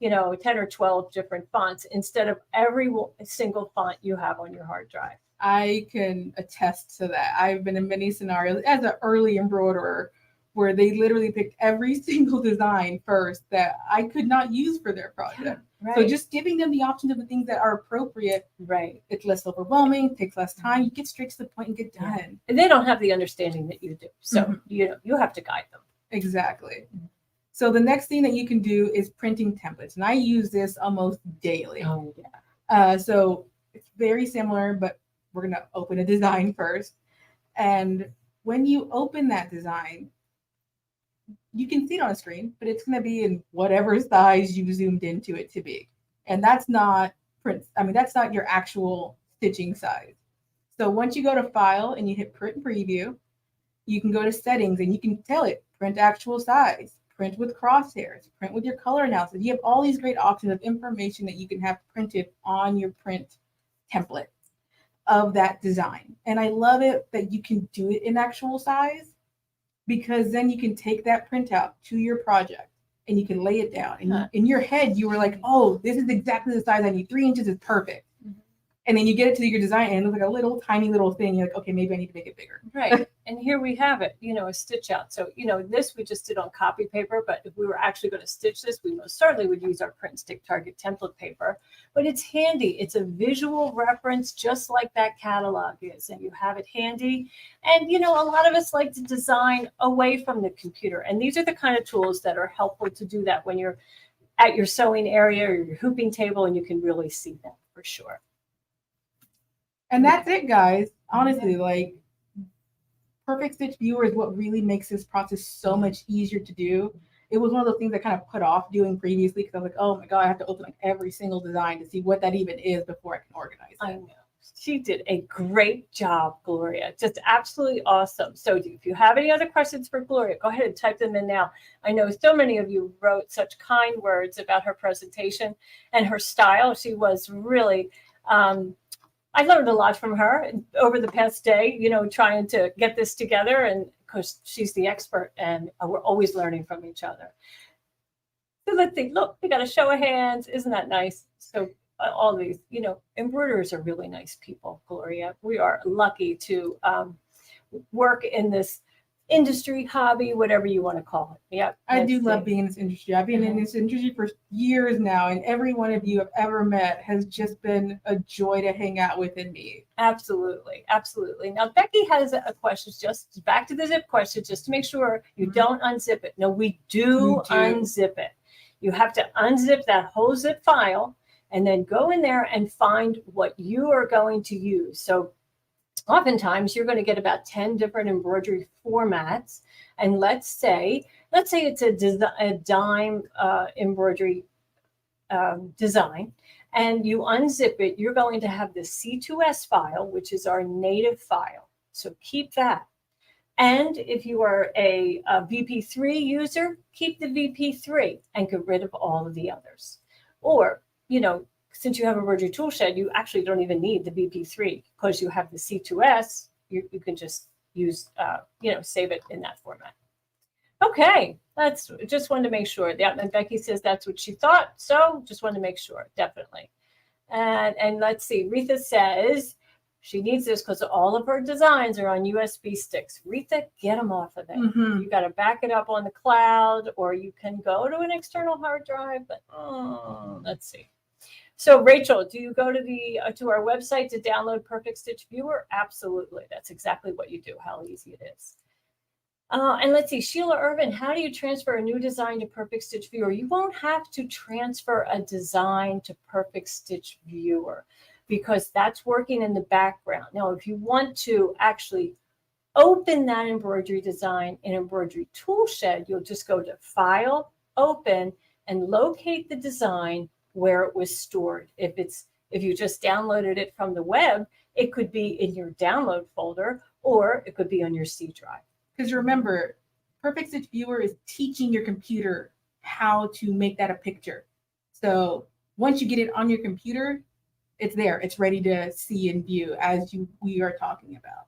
10 or 12 different fonts instead of every single font you have on your hard drive. I can attest to that. I've been in many scenarios as an early embroiderer where they literally picked every single design first that I could not use for their project. Yeah, right. So just giving them the options of the things that are appropriate, right? It's less overwhelming, takes less time. You get straight to the point and get done. Yeah. And they don't have the understanding that you do, so you have to guide them. Exactly. So the next thing that you can do is printing templates, and I use this almost daily. Oh yeah. So it's very similar, but we're gonna open a design first, and when you open that design, you can see it on a screen, but it's going to be in whatever size you zoomed into it to be. And that's not that's not your actual stitching size. So once you go to File and you hit Print and Preview, you can go to Settings and you can tell it, print actual size, print with crosshairs, print with your color analysis. You have all these great options of information that you can have printed on your print template of that design. And I love it that you can do it in actual size, because then you can take that printout to your project and you can lay it down. And in your head, you were like, oh, this is exactly the size I need. 3 inches is perfect. And then you get it to your design and it looks like a little tiny little thing. You're like, okay, maybe I need to make it bigger. Right. And here we have it, a stitch out. So, this we just did on copy paper, but if we were actually going to stitch this, we most certainly would use our Print Stick Target template paper. But it's handy. It's a visual reference, just like that catalog is. And you have it handy. And, a lot of us like to design away from the computer. And these are the kind of tools that are helpful to do that when you're at your sewing area or your hooping table, and you can really see them for sure. And that's it, guys. Honestly, like, Perfect Stitch Viewer is what really makes this process so much easier to do. It was one of those things I kind of put off doing previously because I was like, oh my God, I have to open like every single design to see what that even is before I can organize it. I know. She did a great job, Gloria. Just absolutely awesome. So if you have any other questions for Gloria, go ahead and type them in now. I know so many of you wrote such kind words about her presentation and her style. She was really... I learned a lot from her over the past day, trying to get this together, and because she's the expert and we're always learning from each other. So let's see, look, we got a show of hands. Isn't that nice? So all these, embroiderers are really nice people, Gloria. We are lucky to work in this industry, hobby, whatever you want to call it. Yeah, I do love being in this industry. I've been in this industry for years now, and every one of you I've ever met has just been a joy to hang out with and meet. Absolutely, absolutely. Now Becky has a question, just back to the zip question, just to make sure you don't unzip it. No, we do unzip it. You have to unzip that whole zip file and then go in there and find what you are going to use. So oftentimes you're going to get about 10 different embroidery formats. And let's say it's a dime embroidery design, and you unzip it, you're going to have the C2S file, which is our native file. So keep that. And if you are a VP3 user, keep the VP3 and get rid of all of the others. Or, since you have a embroidery tool shed, you actually don't even need the VP3 because you have the C2S. You can just use, save it in that format. Okay, that's just wanted to make sure. Yeah, and Becky says that's what she thought. So just wanted to make sure, definitely. And let's see, Retha says she needs this because all of her designs are on USB sticks. Retha, get them off of there. You got to back it up on the cloud, or you can go to an external hard drive. But let's see. So Rachel, do you go to to our website to download Perfect Stitch Viewer? Absolutely. That's exactly what you do, how easy it is. And let's see, Sheila Irvin, how do you transfer a new design to Perfect Stitch Viewer? You won't have to transfer a design to Perfect Stitch Viewer because that's working in the background. Now, if you want to actually open that embroidery design in Embroidery Toolshed, you'll just go to File, Open, and locate the design where it was stored. If you just downloaded it from the web, it could be in your download folder, or it could be on your C drive. Because remember, Perfect Stitch Viewer is teaching your computer how to make that a picture. So once you get it on your computer, it's there. It's ready to see and view as we are talking about.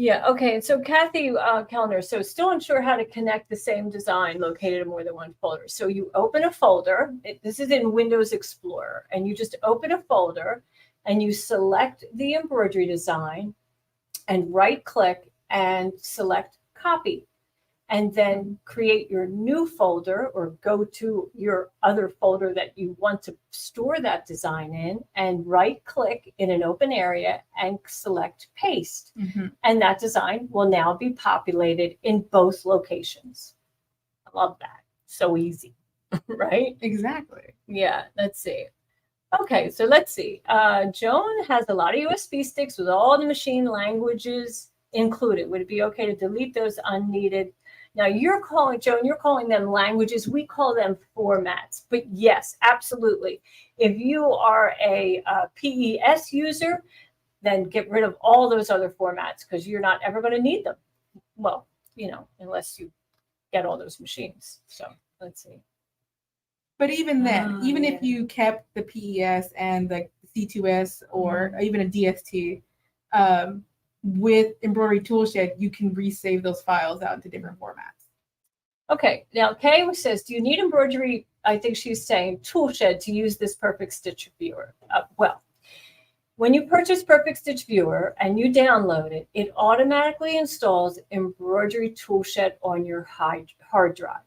Yeah, okay. And so Kathy Kellner, so still unsure how to connect the same design located in more than one folder. So you open a folder. This is in Windows Explorer, and you just open a folder and you select the embroidery design and right click and select copy. And then create your new folder or go to your other folder that you want to store that design in and right click in an open area and select paste. And that design will now be populated in both locations. I love that. So easy, right? Exactly. Yeah, let's see. Okay, so let's see. Joan has a lot of USB sticks with all the machine languages included. Would it be okay to delete those unneeded? Now you're calling, Joan, you're calling them languages. We call them formats. But yes, absolutely. If you are a PES user, then get rid of all those other formats because you're not ever going to need them. Well, unless you get all those machines. So let's see. But even then, even if you kept the PES and the C2S or even a DST, with Embroidery Toolshed, you can resave those files out into different formats. Okay, now Kay says, do you need embroidery? I think she's saying Toolshed to use this Perfect Stitch Viewer. Well, when you purchase Perfect Stitch Viewer and you download it, it automatically installs Embroidery Toolshed on your hard drive.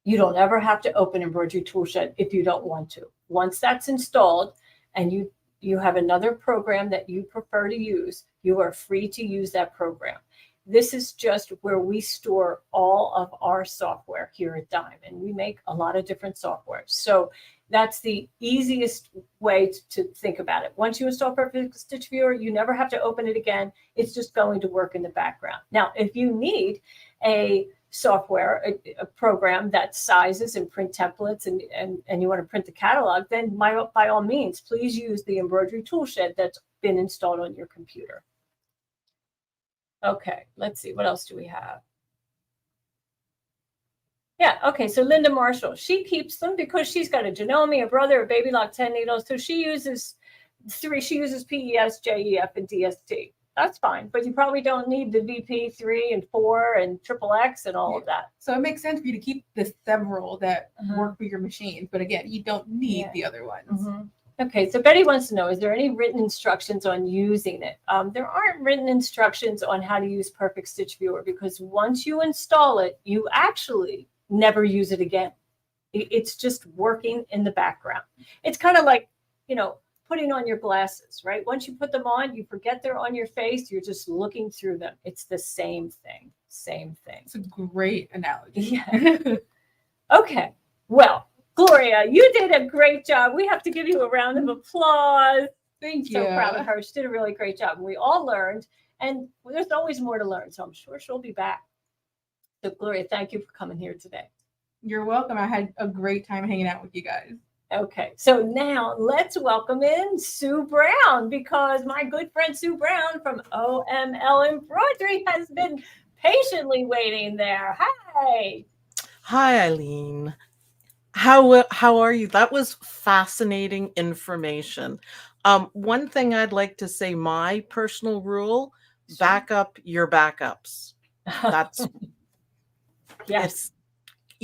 You don't ever have to open Embroidery Toolshed if you don't want to. Once that's installed and you have another program that you prefer to use, you are free to use that program. This is just where we store all of our software here at Dime, and we make a lot of different software. So that's the easiest way to think about it. Once you install Perfect Stitch Viewer, you never have to open it again. It's just going to work in the background. Now, if you need a software, a program that sizes and print templates and you want to print the catalog, then by all means, please use the Embroidery Toolshed that's been installed on your computer. Okay, let's see. What else do we have? Yeah, okay, so Linda Marshall, she keeps them because she's got a Janome, a Brother, a Baby Lock 10 needles. So she uses PES, JEF, and DST. That's fine, but you probably don't need the VP 3 and 4 and XXX and all of that. So it makes sense for you to keep the several that work for your machines, but again, you don't need the other ones. Okay, so Betty wants to know, is there any written instructions on using it? There aren't written instructions on how to use Perfect Stitch Viewer because once you install it, you actually never use it again. It's just working in the background. It's kind of like, putting on your glasses, right? Once you put them on, you forget they're on your face. You're just looking through them. It's the same thing. Same thing. It's a great analogy. Yeah. Okay. Well, Gloria, you did a great job. We have to give you a round of applause. Thank you. So proud of her. She did a really great job. We all learned, and there's always more to learn. So I'm sure she'll be back. So Gloria, thank you for coming here today. You're welcome. I had a great time hanging out with you guys. Okay, so now let's welcome in Sue Brown because my good friend Sue Brown from OML Embroidery has been patiently waiting there. Hi. Hi, Eileen. How are you? That was fascinating information. One thing I'd like to say, my personal rule, back up your backups. That's yes.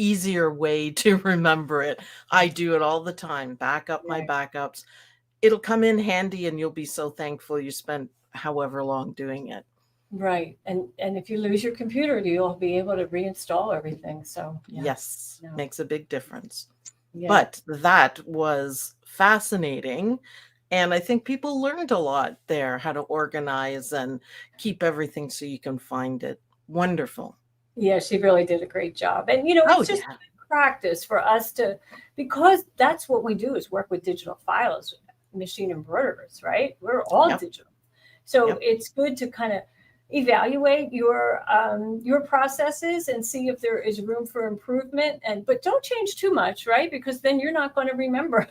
Easier way to remember it. I do it all the time. Back up my backups. It'll come in handy and you'll be so thankful you spent however long doing it. Right. And if you lose your computer, you'll be able to reinstall everything. So yes, makes a big difference. Yeah. But that was fascinating. And I think people learned a lot there, how to organize and keep everything so you can find it. Wonderful. Yeah, she really did a great job. And, it's just practice for us because that's what we do is work with digital files, machine embroiderers, right? We're all digital. So it's good to kind of evaluate your processes and see if there is room for improvement. But don't change too much, right? Because then you're not going to remember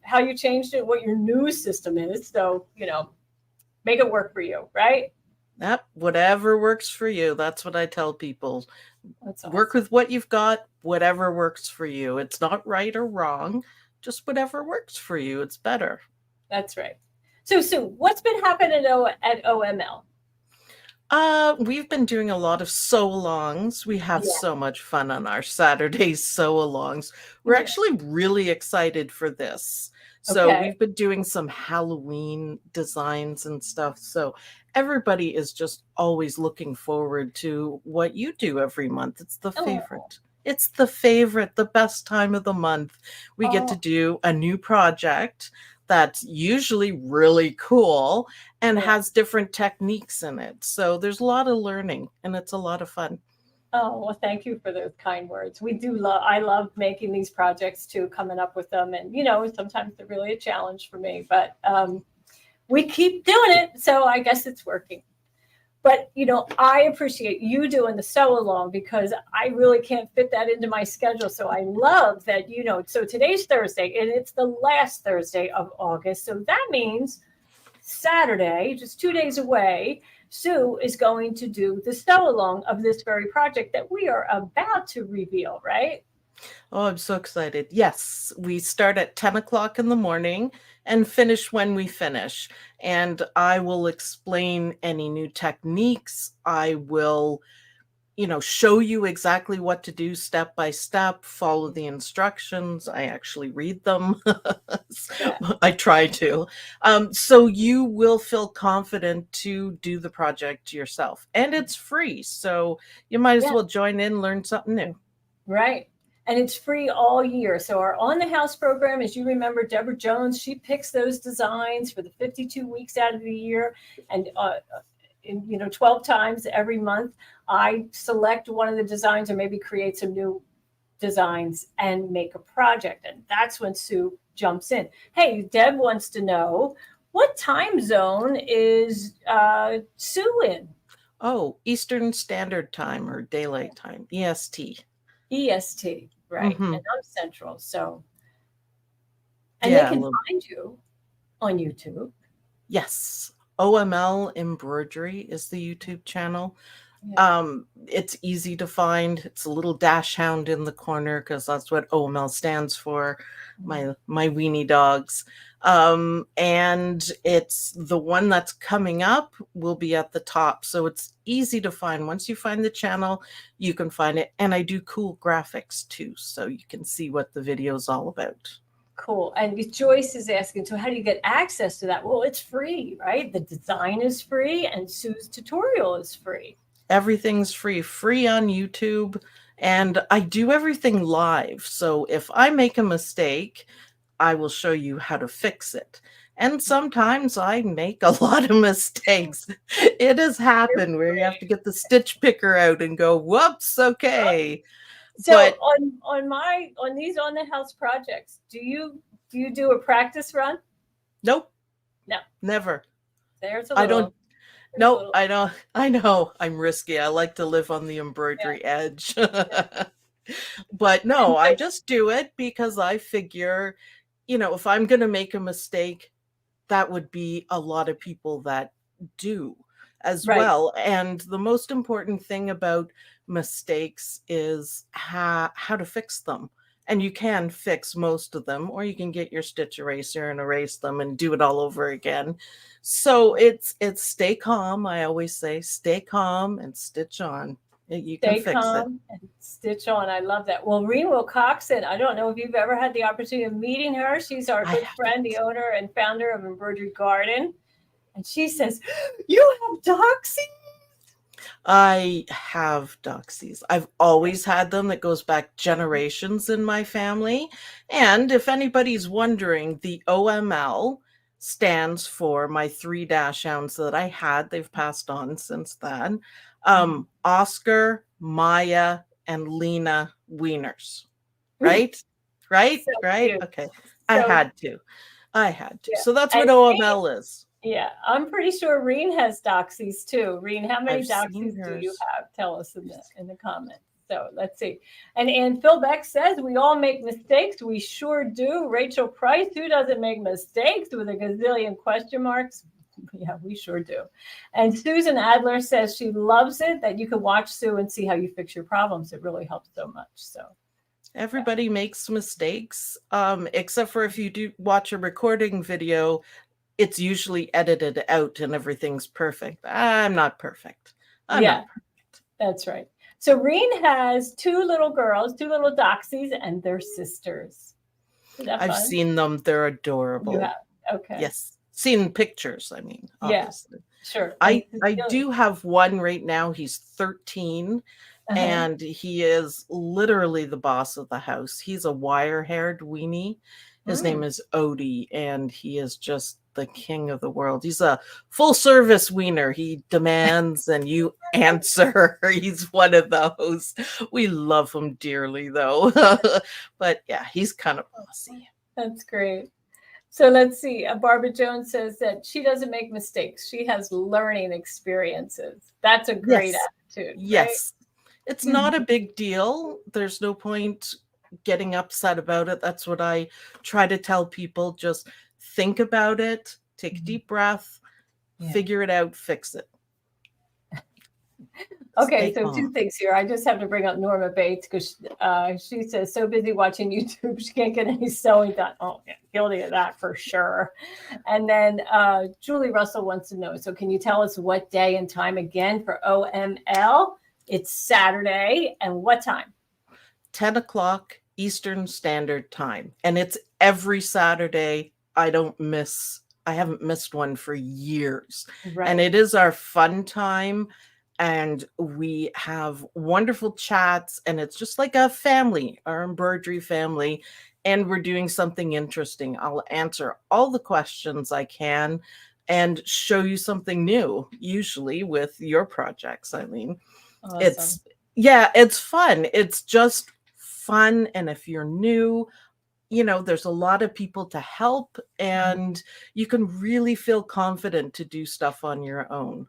how you changed it, what your new system is. So, make it work for you, right? Yep, whatever works for you. That's what I tell people. That's awesome. Work with what you've got, whatever works for you. It's not right or wrong, just whatever works for you. It's better. That's right. So what's been happening at OML? We've been doing a lot of sew-alongs. We have Yeah. so much fun on our Saturday sew-alongs. We're Yeah. actually really excited for this. So Okay. we've been doing some Halloween designs and stuff. So everybody is just always looking forward to what you do every month. It's the Oh, favorite. It's the favorite, the best time of the month. We get to oh, do a new project that's usually really cool and yeah. has different techniques in it. So there's a lot of learning and it's a lot of fun. Oh, well, thank you for those kind words. We do love, I love making these projects too, coming up with them. And, sometimes they're really a challenge for me, but we keep doing it. So I guess it's working. But, I appreciate you doing the sew along because I really can't fit that into my schedule. So I love that, so today's Thursday and it's the last Thursday of August. So that means Saturday, just 2 days away, Sue is going to do the sew along of this very project that we are about to reveal, right? Oh, I'm so excited. Yes, we start at 10 o'clock in the morning and finish when we finish. And I will explain any new techniques. I will show you exactly what to do step by step, follow the instructions. I actually read them. Yeah. I try to. So you will feel confident to do the project yourself. And it's free. So you might as Yeah. well join in, learn something new. Right. And it's free all year. So our On the House program, as you remember, Deborah Jones, she picks those designs for the 52 weeks out of the year. And 12 times every month, I select one of the designs or maybe create some new designs and make a project. And that's when Sue jumps in. Hey, Deb wants to know, what time zone is Sue in? Oh, Eastern Standard Time or Daylight Time, EST. EST, right? Mm-hmm. And I'm Central. So, and they Yeah, can find you on YouTube. yes. OML Embroidery is the YouTube channel. Yeah. It's easy to find. It's a little dash hound in the corner because that's what OML stands for, my weenie dogs. And it's the one that's coming up will be at the top. So it's easy to find. Once you find the channel, you can find it. And I do cool graphics too, so you can see what the video is all about. Cool. And Joyce is asking, so how do you get access to that? Well, it's free, right? The design is free and Sue's tutorial is free. Everything's free on YouTube. And I do everything live. So if I make a mistake, I will show you how to fix it. And sometimes I make a lot of mistakes. It has happened where you have to get the stitch picker out and go, whoops, okay. So But on these On the House projects, do you do a practice run? nope. No. Never. There's a I little. don't. No, I don't. I know I'm risky. I like to live on the embroidery edge. But no, I just do it because I figure, if I'm going to make a mistake, that would be a lot of people that do as Right. well. And the most important thing about mistakes is how to fix them. And you can fix most of them, or you can get your stitch eraser and erase them and do it all over again. So it's stay calm. I always say stay calm and stitch on. You can Stay fix it. calm and stitch on. I love that. Well, Reen Wilcoxon, I don't know if you've ever had the opportunity of meeting her. She's our good friend, the owner and founder of Embroidery Garden. And she says, you have doxies? I have doxies. I've always had them. That goes back generations in my family. And if anybody's wondering, the OML stands for my 3 dash hounds that I had. They've passed on since then. Oscar, Maya, and Lena Wieners. Right? Right? So right? cute. Okay. So, I had to. Yeah. So that's what And OML is. yeah, I'm pretty sure Reen has doxies too. Reen, how many I've seen doxies do you hers. have? Tell us in the comments. So let's see. And Phil Beck says we all make mistakes. We sure do. Rachel Price, who doesn't make mistakes with a gazillion question marks? Yeah, we sure do. And Susan Adler says she loves it that you can watch Sue and see how you fix your problems. It really helps so much. So everybody makes mistakes, except for if you do watch a recording video, it's usually edited out and everything's perfect. I'm not perfect. I'm Yeah, not. that's right. So Reen has two little girls, two little doxies, and they're sisters. Is that I've fun? seen them. They're You adorable. have. Okay. Yes. Seen pictures, I mean, Yeah, obviously. sure. And I do have one right now. He's 13 uh-huh. and he is literally the boss of the house. He's a wire-haired weenie. His name Mm. is Odie, and he is just the king of the world. He's a full service wiener. He demands and you answer. He's one of those. We love him dearly though. But yeah, he's kind of bossy. That's great. So let's see. Barbara Jones says that she doesn't make mistakes. She has learning experiences. That's a great Yes. attitude, right? Yes. It's not a Mhm. big deal. There's no point getting upset about it. That's what I try to tell people. Just think about it, take a deep breath, Yeah. figure it out, fix it. Okay, Stay so two calm. things here. I just have to bring up Norma Bates because she says, so busy watching YouTube, she can't get any sewing done. Oh, yeah, guilty of that for sure. And then Julie Russell wants to know, so can you tell us what day and time again for OML? It's Saturday, and what time? 10 o'clock Eastern Standard Time. And it's every Saturday. I haven't missed one for years. Right. And it is our fun time. And we have wonderful chats, and it's just like a family, our embroidery family. And we're doing something interesting. I'll answer all the questions I can and show you something new, usually with your projects, Eileen. Awesome. It's fun. It's just fun. And if you're new, there's a lot of people to help, and you can really feel confident to do stuff on your own.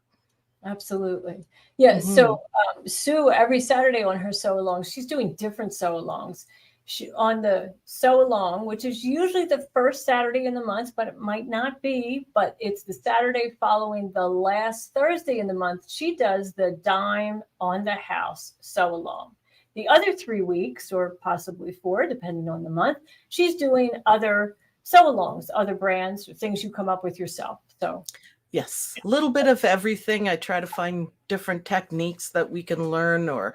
Absolutely. Yeah. Mhm. So Sue, every Saturday on her sew alongs, she's doing different sew alongs. She on the sew along, which is usually the first Saturday in the month, but it might not be. But it's the Saturday following the last Thursday in the month. She does the dime on the house sew along. The other 3 weeks, or possibly four, depending on the month, she's doing other sew alongs, other brands, or things you come up with yourself. So Yes, a little bit of everything. I try to find different techniques that we can learn, or,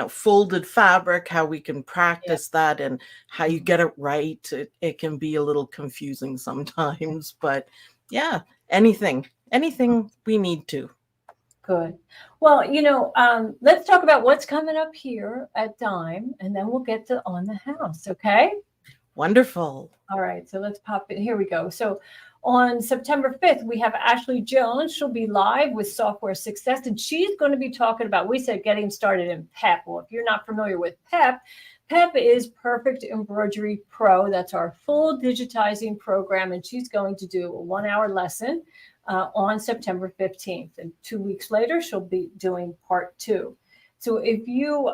folded fabric, how we can yeah. practice that and how you get it right. It can be a little confusing sometimes, but yeah, anything we need to. Good. Well, let's talk about what's coming up here at Dime, and then we'll get to on the house. Okay. Wonderful. All right. So let's pop it. Here we go. So on September 5th, we have Ashley Jones. She'll be live with Software Success, and she's going to be talking about, we said, getting started in PEP. Well, if you're not familiar with PEP, PEP is Perfect Embroidery Pro. That's our full digitizing program, and she's going to do a 1-hour lesson on September 15th. And 2 weeks later, she'll be doing part 2. So if you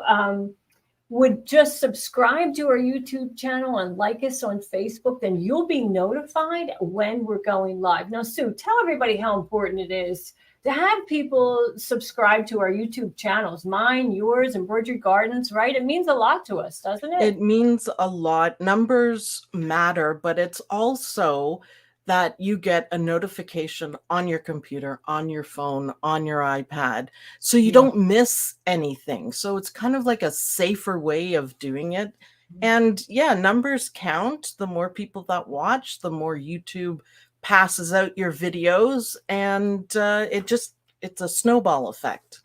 would just subscribe to our YouTube channel and like us on Facebook, then you'll be notified when we're going live. Now, Sue, tell everybody how important it is to have people subscribe to our YouTube channels, mine, yours, Embroidery Gardens, right? It means a lot to us, doesn't it? It means a lot. Numbers matter, but it's also that you get a notification on your computer, on your phone, on your iPad, so you Yeah. don't miss anything. So it's kind of like a safer way of doing it. And yeah, numbers count. The more people that watch, the more YouTube passes out your videos, and it's a snowball effect.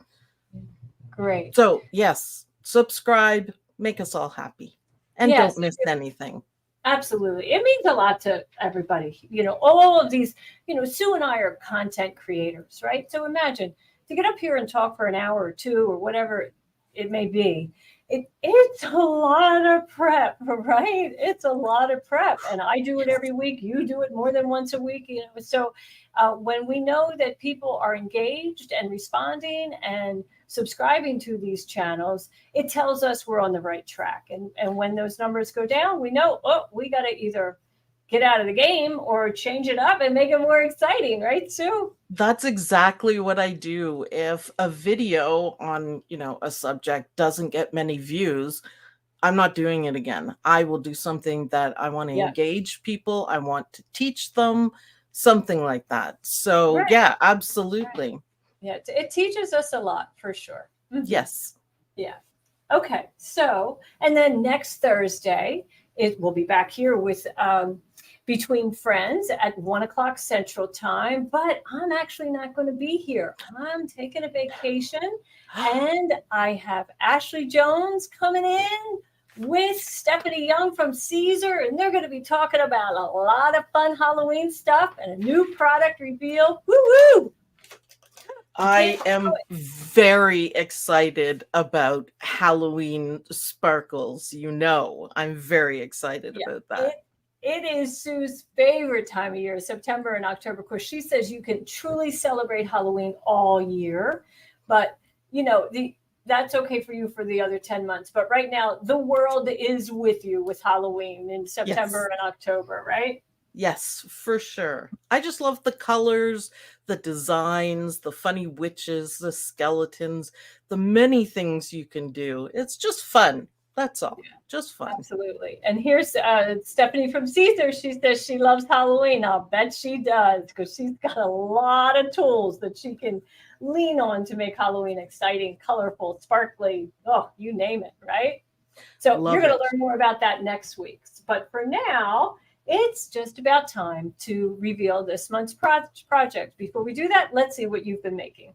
Great. So yes, subscribe, make us all happy, and Yes, don't miss anything. absolutely. It means a lot to everybody. All of these, Sue and I are content creators, right? So imagine to get up here and talk for an hour or two or whatever it may be. It's a lot of prep, right? It's a lot of prep. And I do it every week. You do it more than once a week. So when we know that people are engaged and responding and subscribing to these channels, it tells us we're on the right track. And when those numbers go down, we know, we got to either get out of the game or change it up and make it more exciting, right, Sue? That's exactly what I do. If a video on, a subject doesn't get many views, I'm not doing it again. I will do something that I want to Yeah. engage people. I want to teach them something like that. So Right. yeah, absolutely. Yeah, it teaches us a lot for sure. Mhm. Yes. Yeah. Okay. So, and then next Thursday, it will be back here with Between Friends at 1 o'clock Central Time. But I'm actually not going to be here. I'm taking a vacation, and I have Ashley Jones coming in with Stephanie Young from Caesar, and they're going to be talking about a lot of fun Halloween stuff and a new product reveal. Woo woo! I am very excited about Halloween sparkles. You know, I'm very excited about that. It is Sue's favorite time of year, September and October. Of course, she says you can truly celebrate Halloween all year, but you know, that's okay for you for the other 10 months. But right now, the world is with you with Halloween in September and October, right? Yes, for sure. I just love the colors, the designs, the funny witches, the skeletons, the many things you can do. It's just fun. That's all. Yeah, just fun. Absolutely. And here's Stephanie from Caesar. She says she loves Halloween. I'll bet she does, because she's got a lot of tools that she can lean on to make Halloween exciting, colorful, sparkly. Oh, you name it, right? So you're going to learn more about that next week. But for now, it's just about time to reveal this month's project. Before we do that, let's see what you've been making.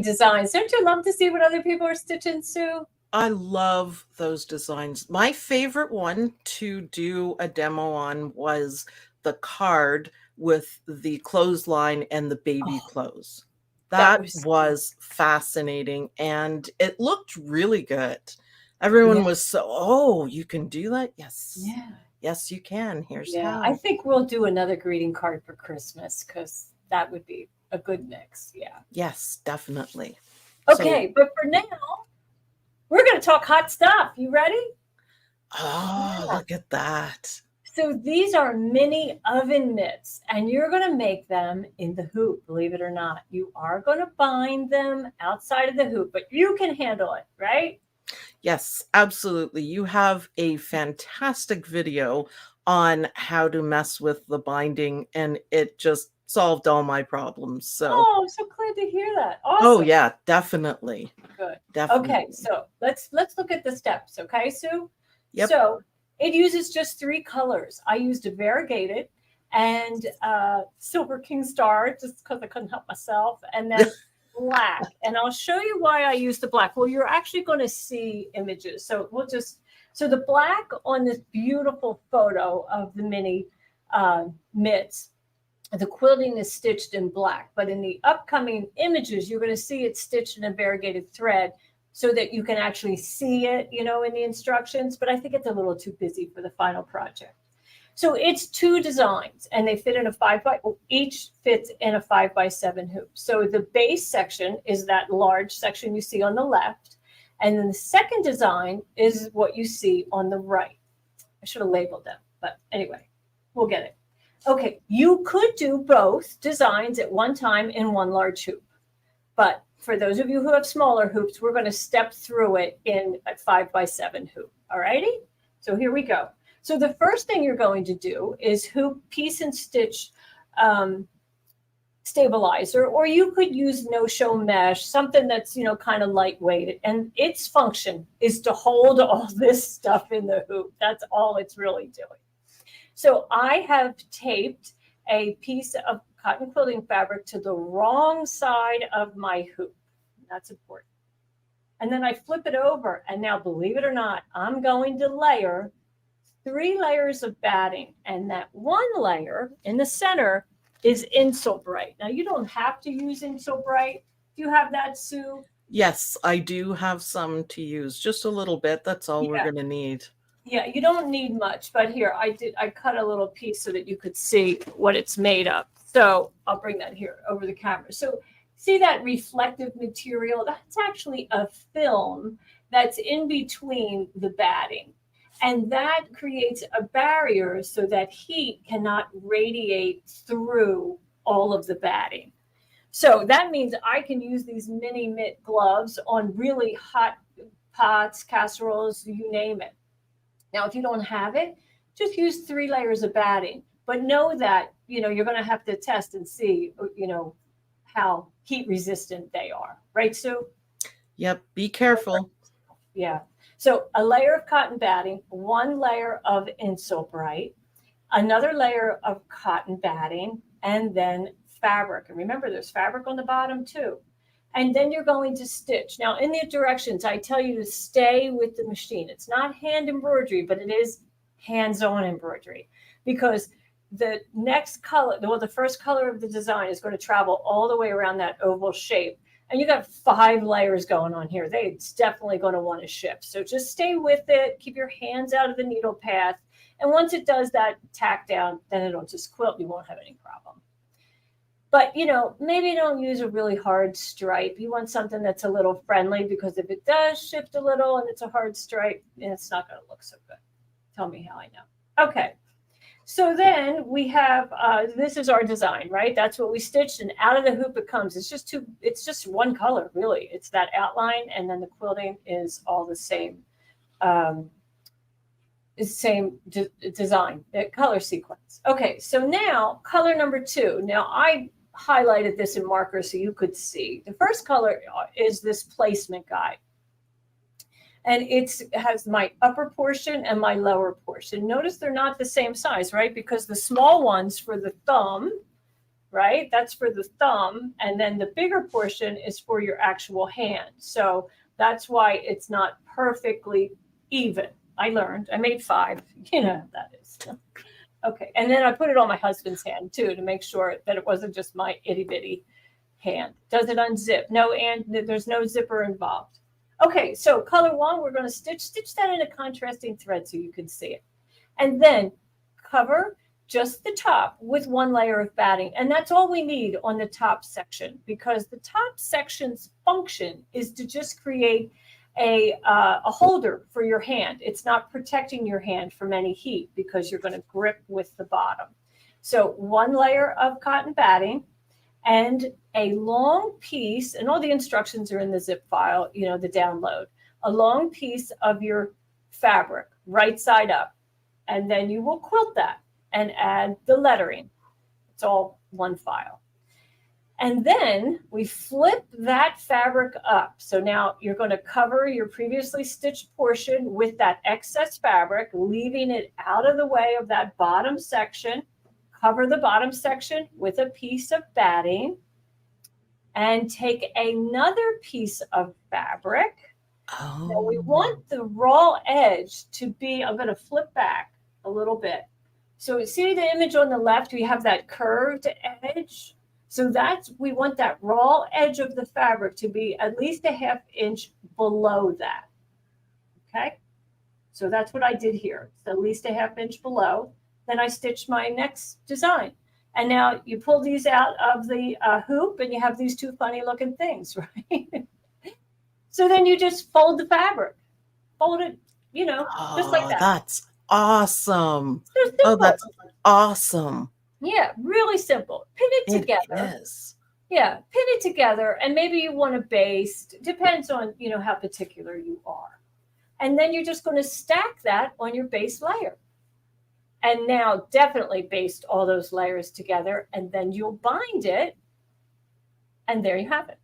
Designs. Don't you love to see what other people are stitching, Sue? I love those designs. My favorite one to do a demo on was the card with the clothesline and the baby clothes. That was fascinating, and it looked really good. Everyone was so, oh, you can do that? Yes. Yeah. Yes, you can. Here's how. I think we'll do another greeting card for Christmas, because that would be a good mix. Yeah. Yes, definitely. Okay, but for now, we're going to talk hot stuff. You ready? Oh, look at that. So these are mini oven mitts, and you're going to make them in the hoop, believe it or not. You are going to bind them outside of the hoop, but you can handle it, right? Yes, absolutely. You have a fantastic video on how to mess with the binding, and it just solved all my problems. So I'm so glad to hear that. Awesome. Oh yeah, definitely. Good. Definitely. Okay, so let's look at the steps, okay, Sue? Yep. So it uses just 3 colors. I used a variegated and Silver King Star, just because I couldn't help myself, and then black. And I'll show you why I used the black. Well, you're actually going to see images. So so the black on this beautiful photo of the mini mitts, the quilting is stitched in black, but in the upcoming images, you're going to see it stitched in a variegated thread so that you can actually see it, you know, in the instructions. But I think it's a little too busy for the final project. So it's 2 designs, and they fit in each fits in a 5x7 hoop. So the base section is that large section you see on the left. And then the second design is what you see on the right. I should have labeled them, but anyway, we'll get it. Okay, you could do both designs at one time in one large hoop. But for those of you who have smaller hoops, we're going to step through it in a 5x7 hoop. All righty? So here we go. So the first thing you're going to do is hoop piece and stitch stabilizer, or you could use no-show mesh, something that's, you know, kind of lightweight. And its function is to hold all this stuff in the hoop. That's all it's really doing. So I have taped a piece of cotton quilting fabric to the wrong side of my hoop. That's important. And then I flip it over. And now, believe it or not, I'm going to layer 3 layers of batting. And that one layer in the center is Insult Bright. Now, you don't have to use Insult Bright. Do you have that, Sue? Yes, I do have some to use, just a little bit. That's all we're going to need. Yeah, you don't need much, but here I cut a little piece so that you could see what it's made of. So I'll bring that here over the camera. So see that reflective material? That's actually a film that's in between the batting. And that creates a barrier so that heat cannot radiate through all of the batting. So that means I can use these mini mitt gloves on really hot pots, casseroles, you name it. Now, if you don't have it, just use 3 layers of batting. But know that, you're going to have to test and see, how heat resistant they are. Right, Sue? Yep. Be careful. Yeah. So a layer of cotton batting, 1 layer of Insult Bright, another layer of cotton batting, and then fabric. And remember, there's fabric on the bottom too. And then you're going to stitch. Now, in the directions, I tell you to stay with the machine. It's not hand embroidery, but it is hands-on embroidery, because the next color, the first color of the design is going to travel all the way around that oval shape. And you got 5 layers going on here. It's definitely going to want to shift. So just stay with it. Keep your hands out of the needle path. And once it does that tack down, then it'll just quilt. You won't have any problem. But, maybe don't use a really hard stripe. You want something that's a little friendly, because if it does shift a little and it's a hard stripe, it's not going to look so good. Tell me how I know. Okay. So then we have, this is our design, right? That's what we stitched, and out of the hoop it comes. It's just 1 color, really. It's that outline, and then the quilting is all the same, design, the color sequence. Okay, so now color number 2. Now I highlighted this in marker so you could see. The first color is this placement guide. And it has my upper portion and my lower portion. Notice they're not the same size, right? Because the small one's for the thumb, right? That's for the thumb. And then the bigger portion is for your actual hand. So that's why it's not perfectly even. I learned. I made 5. You know how that is. Okay. And then I put it on my husband's hand, too, to make sure that it wasn't just my itty-bitty hand. Does it unzip? No, and there's no zipper involved. Okay, so color 1, we're going to stitch that in a contrasting thread so you can see it. And then cover just the top with 1 layer of batting. And that's all we need on the top section, because the top section's function is to just create a holder for your hand. It's not protecting your hand from any heat, because you're going to grip with the bottom. So 1 layer of cotton batting, and a long piece, and all the instructions are in the zip file, the download, a long piece of your fabric, right side up. And then you will quilt that and add the lettering. It's all 1 file. And then we flip that fabric up. So now you're going to cover your previously stitched portion with that excess fabric, leaving it out of the way of that bottom section. Cover the bottom section with a piece of batting, and take another piece of fabric. Oh. Now we want the raw edge to be, I'm going to flip back a little bit. So see the image on the left, we have that curved edge. So we want that raw edge of the fabric to be at least a 1/2 inch below that. Okay. So that's what I did here. It's at least a 1/2 inch below. Then I stitched my next design. And now you pull these out of the hoop, and you have these 2 funny looking things, right? So then you just fold the fabric. Fold it, just like that. That's awesome. So simple. Oh, that's awesome. Yeah, really simple. Pin it together. It is. Yeah, pin it together, and maybe you want to baste. Depends on, how particular you are. And then you're just going to stack that on your base layer. And now definitely baste all those layers together, and then you'll bind it, and there you have it.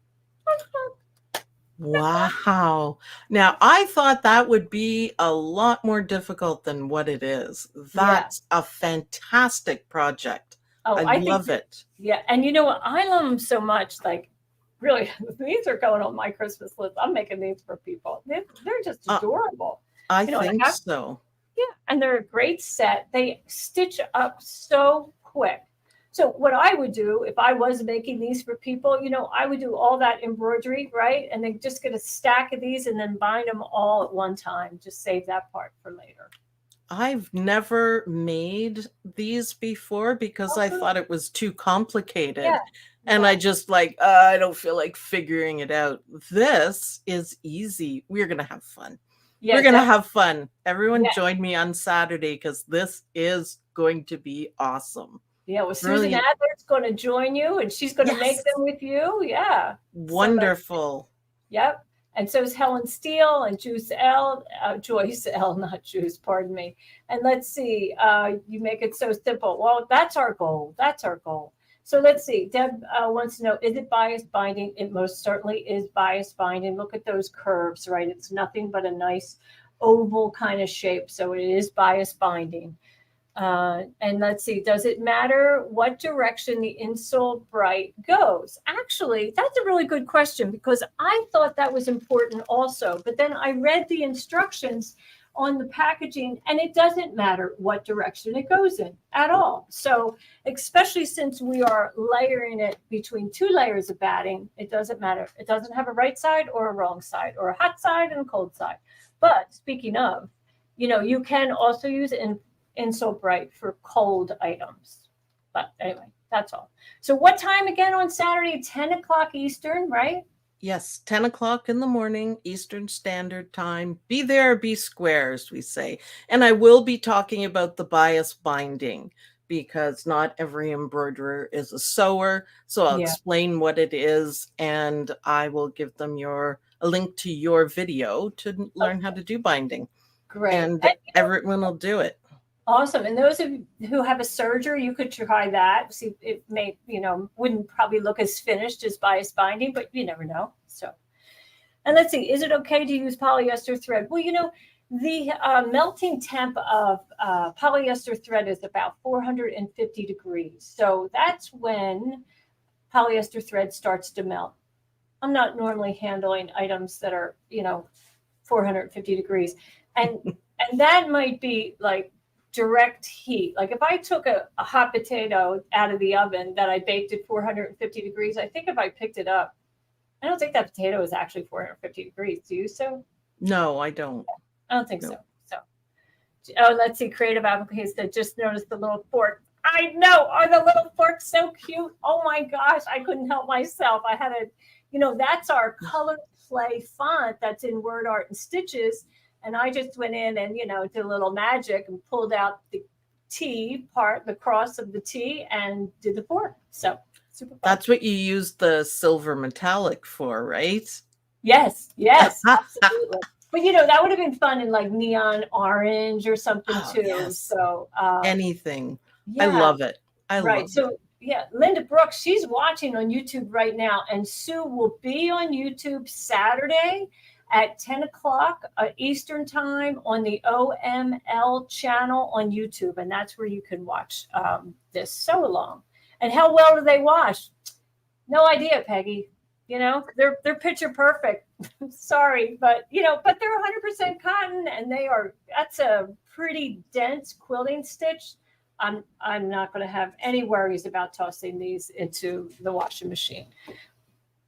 Wow. Now, I thought that would be a lot more difficult than what it is. That's a fantastic project. I love it. Yeah. And you know what? I love them so much. Like, really, these are going on my Christmas list. I'm making these for people. They're just adorable. I think so. Yeah. And they're a great set. They stitch up so quick. So what I would do if I was making these for people, I would do all that embroidery, right? And then just get a stack of these and then bind them all at one time. Just save that part for later. I've never made these before because I thought it was too complicated. Yeah. And I just I don't feel like figuring it out. This is easy. We're going to have fun. Yeah, we're going to have fun. Everyone join me on Saturday because this is going to be awesome. Yeah, well, Susan Adler's going to join you and she's going to make them with you. Yeah. Wonderful. Yep. And so is Helen Steele and Joyce L, not Juice, pardon me. And let's see, you make it so simple. Well, that's our goal. That's our goal. So let's see. Deb wants to know, is it bias binding? It most certainly is bias binding. Look at those curves, right? It's nothing but a nice oval kind of shape. So it is bias binding. And let's see, does it matter what direction the insole bright goes? Actually, that's a really good question because I thought that was important also. But then I read the instructions on the packaging and it doesn't matter what direction it goes in at all. So especially since we are layering it between two layers of batting, it doesn't matter. It doesn't have a right side or a wrong side or a hot side and a cold side. But speaking of, you can also use insole bright for cold items. But anyway, that's all. So what time again on Saturday? 10 o'clock Eastern, right? Yes, 10 o'clock in the morning, Eastern Standard Time. Be there, be square, as we say. And I will be talking about the bias binding because not every embroiderer is a sewer. So I'll explain what it is and I will give them a link to your video to learn how to do binding. Great. And everyone will do it. Awesome. And those of you who have a serger, you could try that. See, it may, wouldn't probably look as finished as bias binding, but you never know. So, and let's see, is it okay to use polyester thread? Well, the melting temp of polyester thread is about 450 degrees. So that's when polyester thread starts to melt. I'm not normally handling items that are, 450 degrees. And that might be like direct heat. Like if I took a hot potato out of the oven that I baked at 450 degrees, I think if I picked it up, I don't think that potato is actually 450 degrees. Do you so? No, I don't. I don't think so. So, let's see. Creative applicants that just noticed the little fork. I know. Are the little forks so cute? Oh my gosh. I couldn't help myself. I had that's our color play font that's in Word Art and Stitches. And I just went in and, did a little magic and pulled out the T part, the cross of the T, and did the fork. So super fun. That's what you use the silver metallic for, right? Yes, absolutely. But, that would have been fun in like neon orange or something too. Yes. So anything. Yeah. I love it. I love it. So, Linda Brooks, she's watching on YouTube right now. And Sue will be on YouTube Saturday at 10 o'clock Eastern time on the OML channel on YouTube. And that's where you can watch this sew along. And how well do they wash? No idea, Peggy. They're picture perfect. Sorry, but they're 100% cotton and that's a pretty dense quilting stitch. I'm not going to have any worries about tossing these into the washing machine.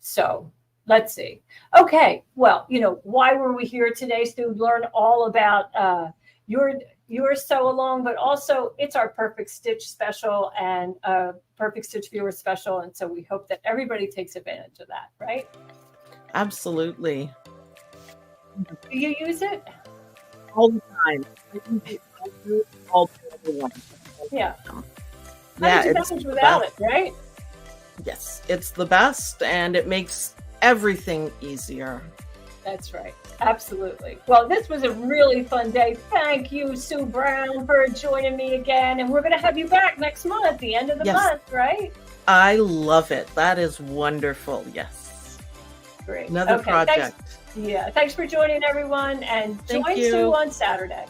So let's see. Okay. Well, why were we here today? So learn all about your sew along, but also it's our Perfect Stitch special and Perfect Stitch viewer special. And so we hope that everybody takes advantage of that, right? Absolutely. Do you use it? All the time. All the time. Yeah. How did you manage without it, right? Yes, it's the best and it makes everything easier. That's right. Absolutely. Well, this was a really fun day. Thank you, Sue Brown, for joining me again. And we're going to have you back next month, the end of the month, right? I love it. That is wonderful. Yes. Great. Another project. Thanks for joining everyone and join Sue on Saturday.